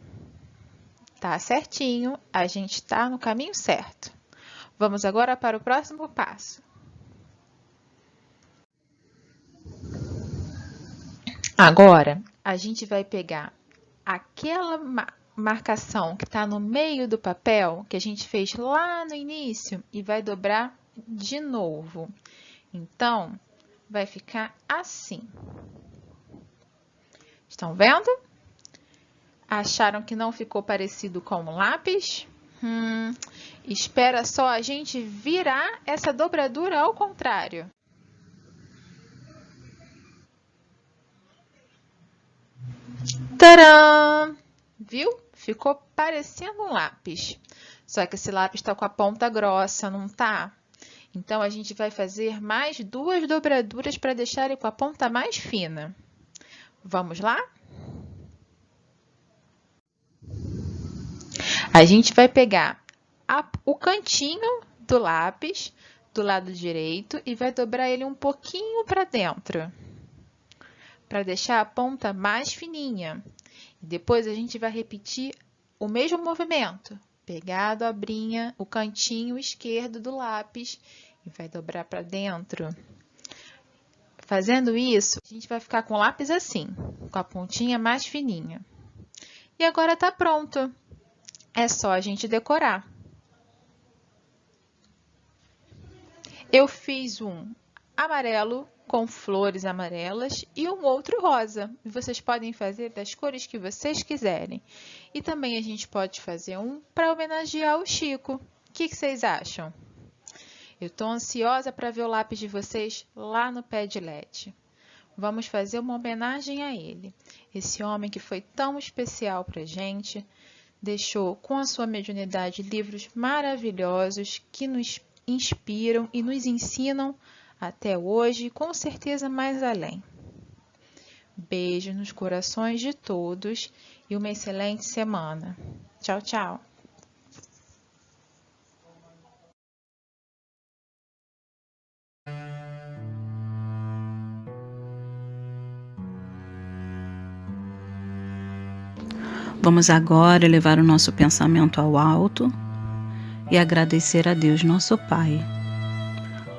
Tá certinho, a gente está no caminho certo. Vamos agora para o próximo passo. Agora, a gente vai pegar aquela marcação que está no meio do papel, que a gente fez lá no início, e vai dobrar de novo. Então, vai ficar assim. Estão vendo? Acharam que não ficou parecido com um lápis? Espera só a gente virar essa dobradura ao contrário. Tcharam! Viu? Ficou parecendo um lápis. Só que esse lápis está com a ponta grossa, não tá? Então, a gente vai fazer mais 2 dobraduras para deixar ele com a ponta mais fina. Vamos lá? A gente vai pegar o cantinho do lápis do lado direito e vai dobrar ele um pouquinho para dentro, para deixar a ponta mais fininha. E depois a gente vai repetir o mesmo movimento, pegar a dobrinha, o cantinho esquerdo do lápis e vai dobrar para dentro. Fazendo isso, a gente vai ficar com o lápis assim, com a pontinha mais fininha. E agora tá pronto. É só a gente decorar. Eu fiz um amarelo com flores amarelas e um outro rosa. E vocês podem fazer das cores que vocês quiserem. E também a gente pode fazer um para homenagear o Chico. O que vocês acham? Eu estou ansiosa para ver o lápis de vocês lá no Padlet. Vamos fazer uma homenagem a ele. Esse homem que foi tão especial para a gente, deixou com a sua mediunidade livros maravilhosos que nos inspiram e nos ensinam até hoje e com certeza mais além. Beijo nos corações de todos e uma excelente semana. Tchau, tchau! Vamos agora elevar o nosso pensamento ao alto e agradecer a Deus, nosso Pai.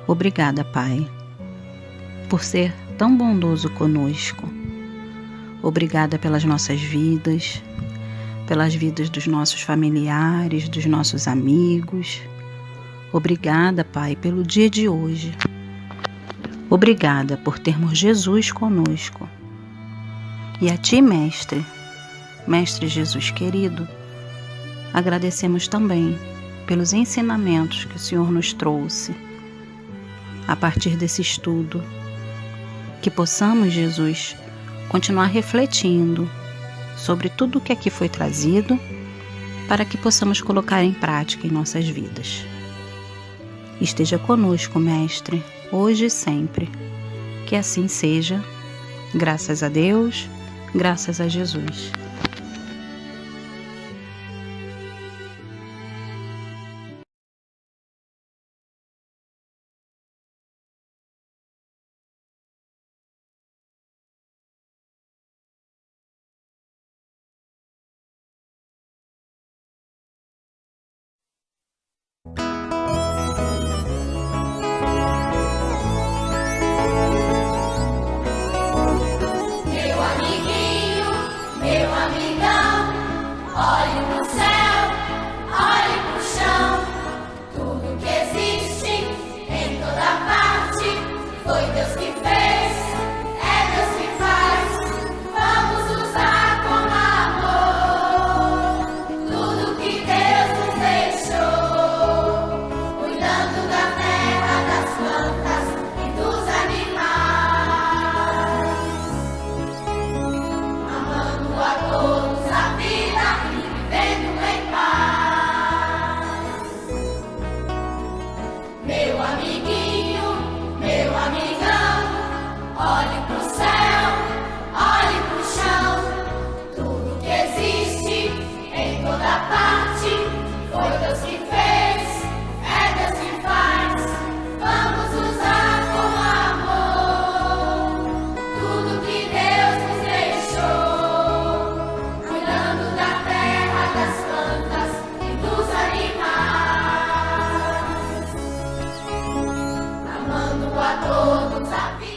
Obrigada, Pai, por ser tão bondoso conosco. Obrigada pelas nossas vidas, pelas vidas dos nossos familiares, dos nossos amigos. Obrigada, Pai, pelo dia de hoje. Obrigada por termos Jesus conosco. E a Ti, Mestre, Mestre Jesus querido, agradecemos também pelos ensinamentos que o Senhor nos trouxe a partir desse estudo. Que possamos, Jesus, continuar refletindo sobre tudo o que aqui foi trazido para que possamos colocar em prática em nossas vidas. Esteja conosco, Mestre, hoje e sempre. Que assim seja. Graças a Deus, graças a Jesus. Todos a vida.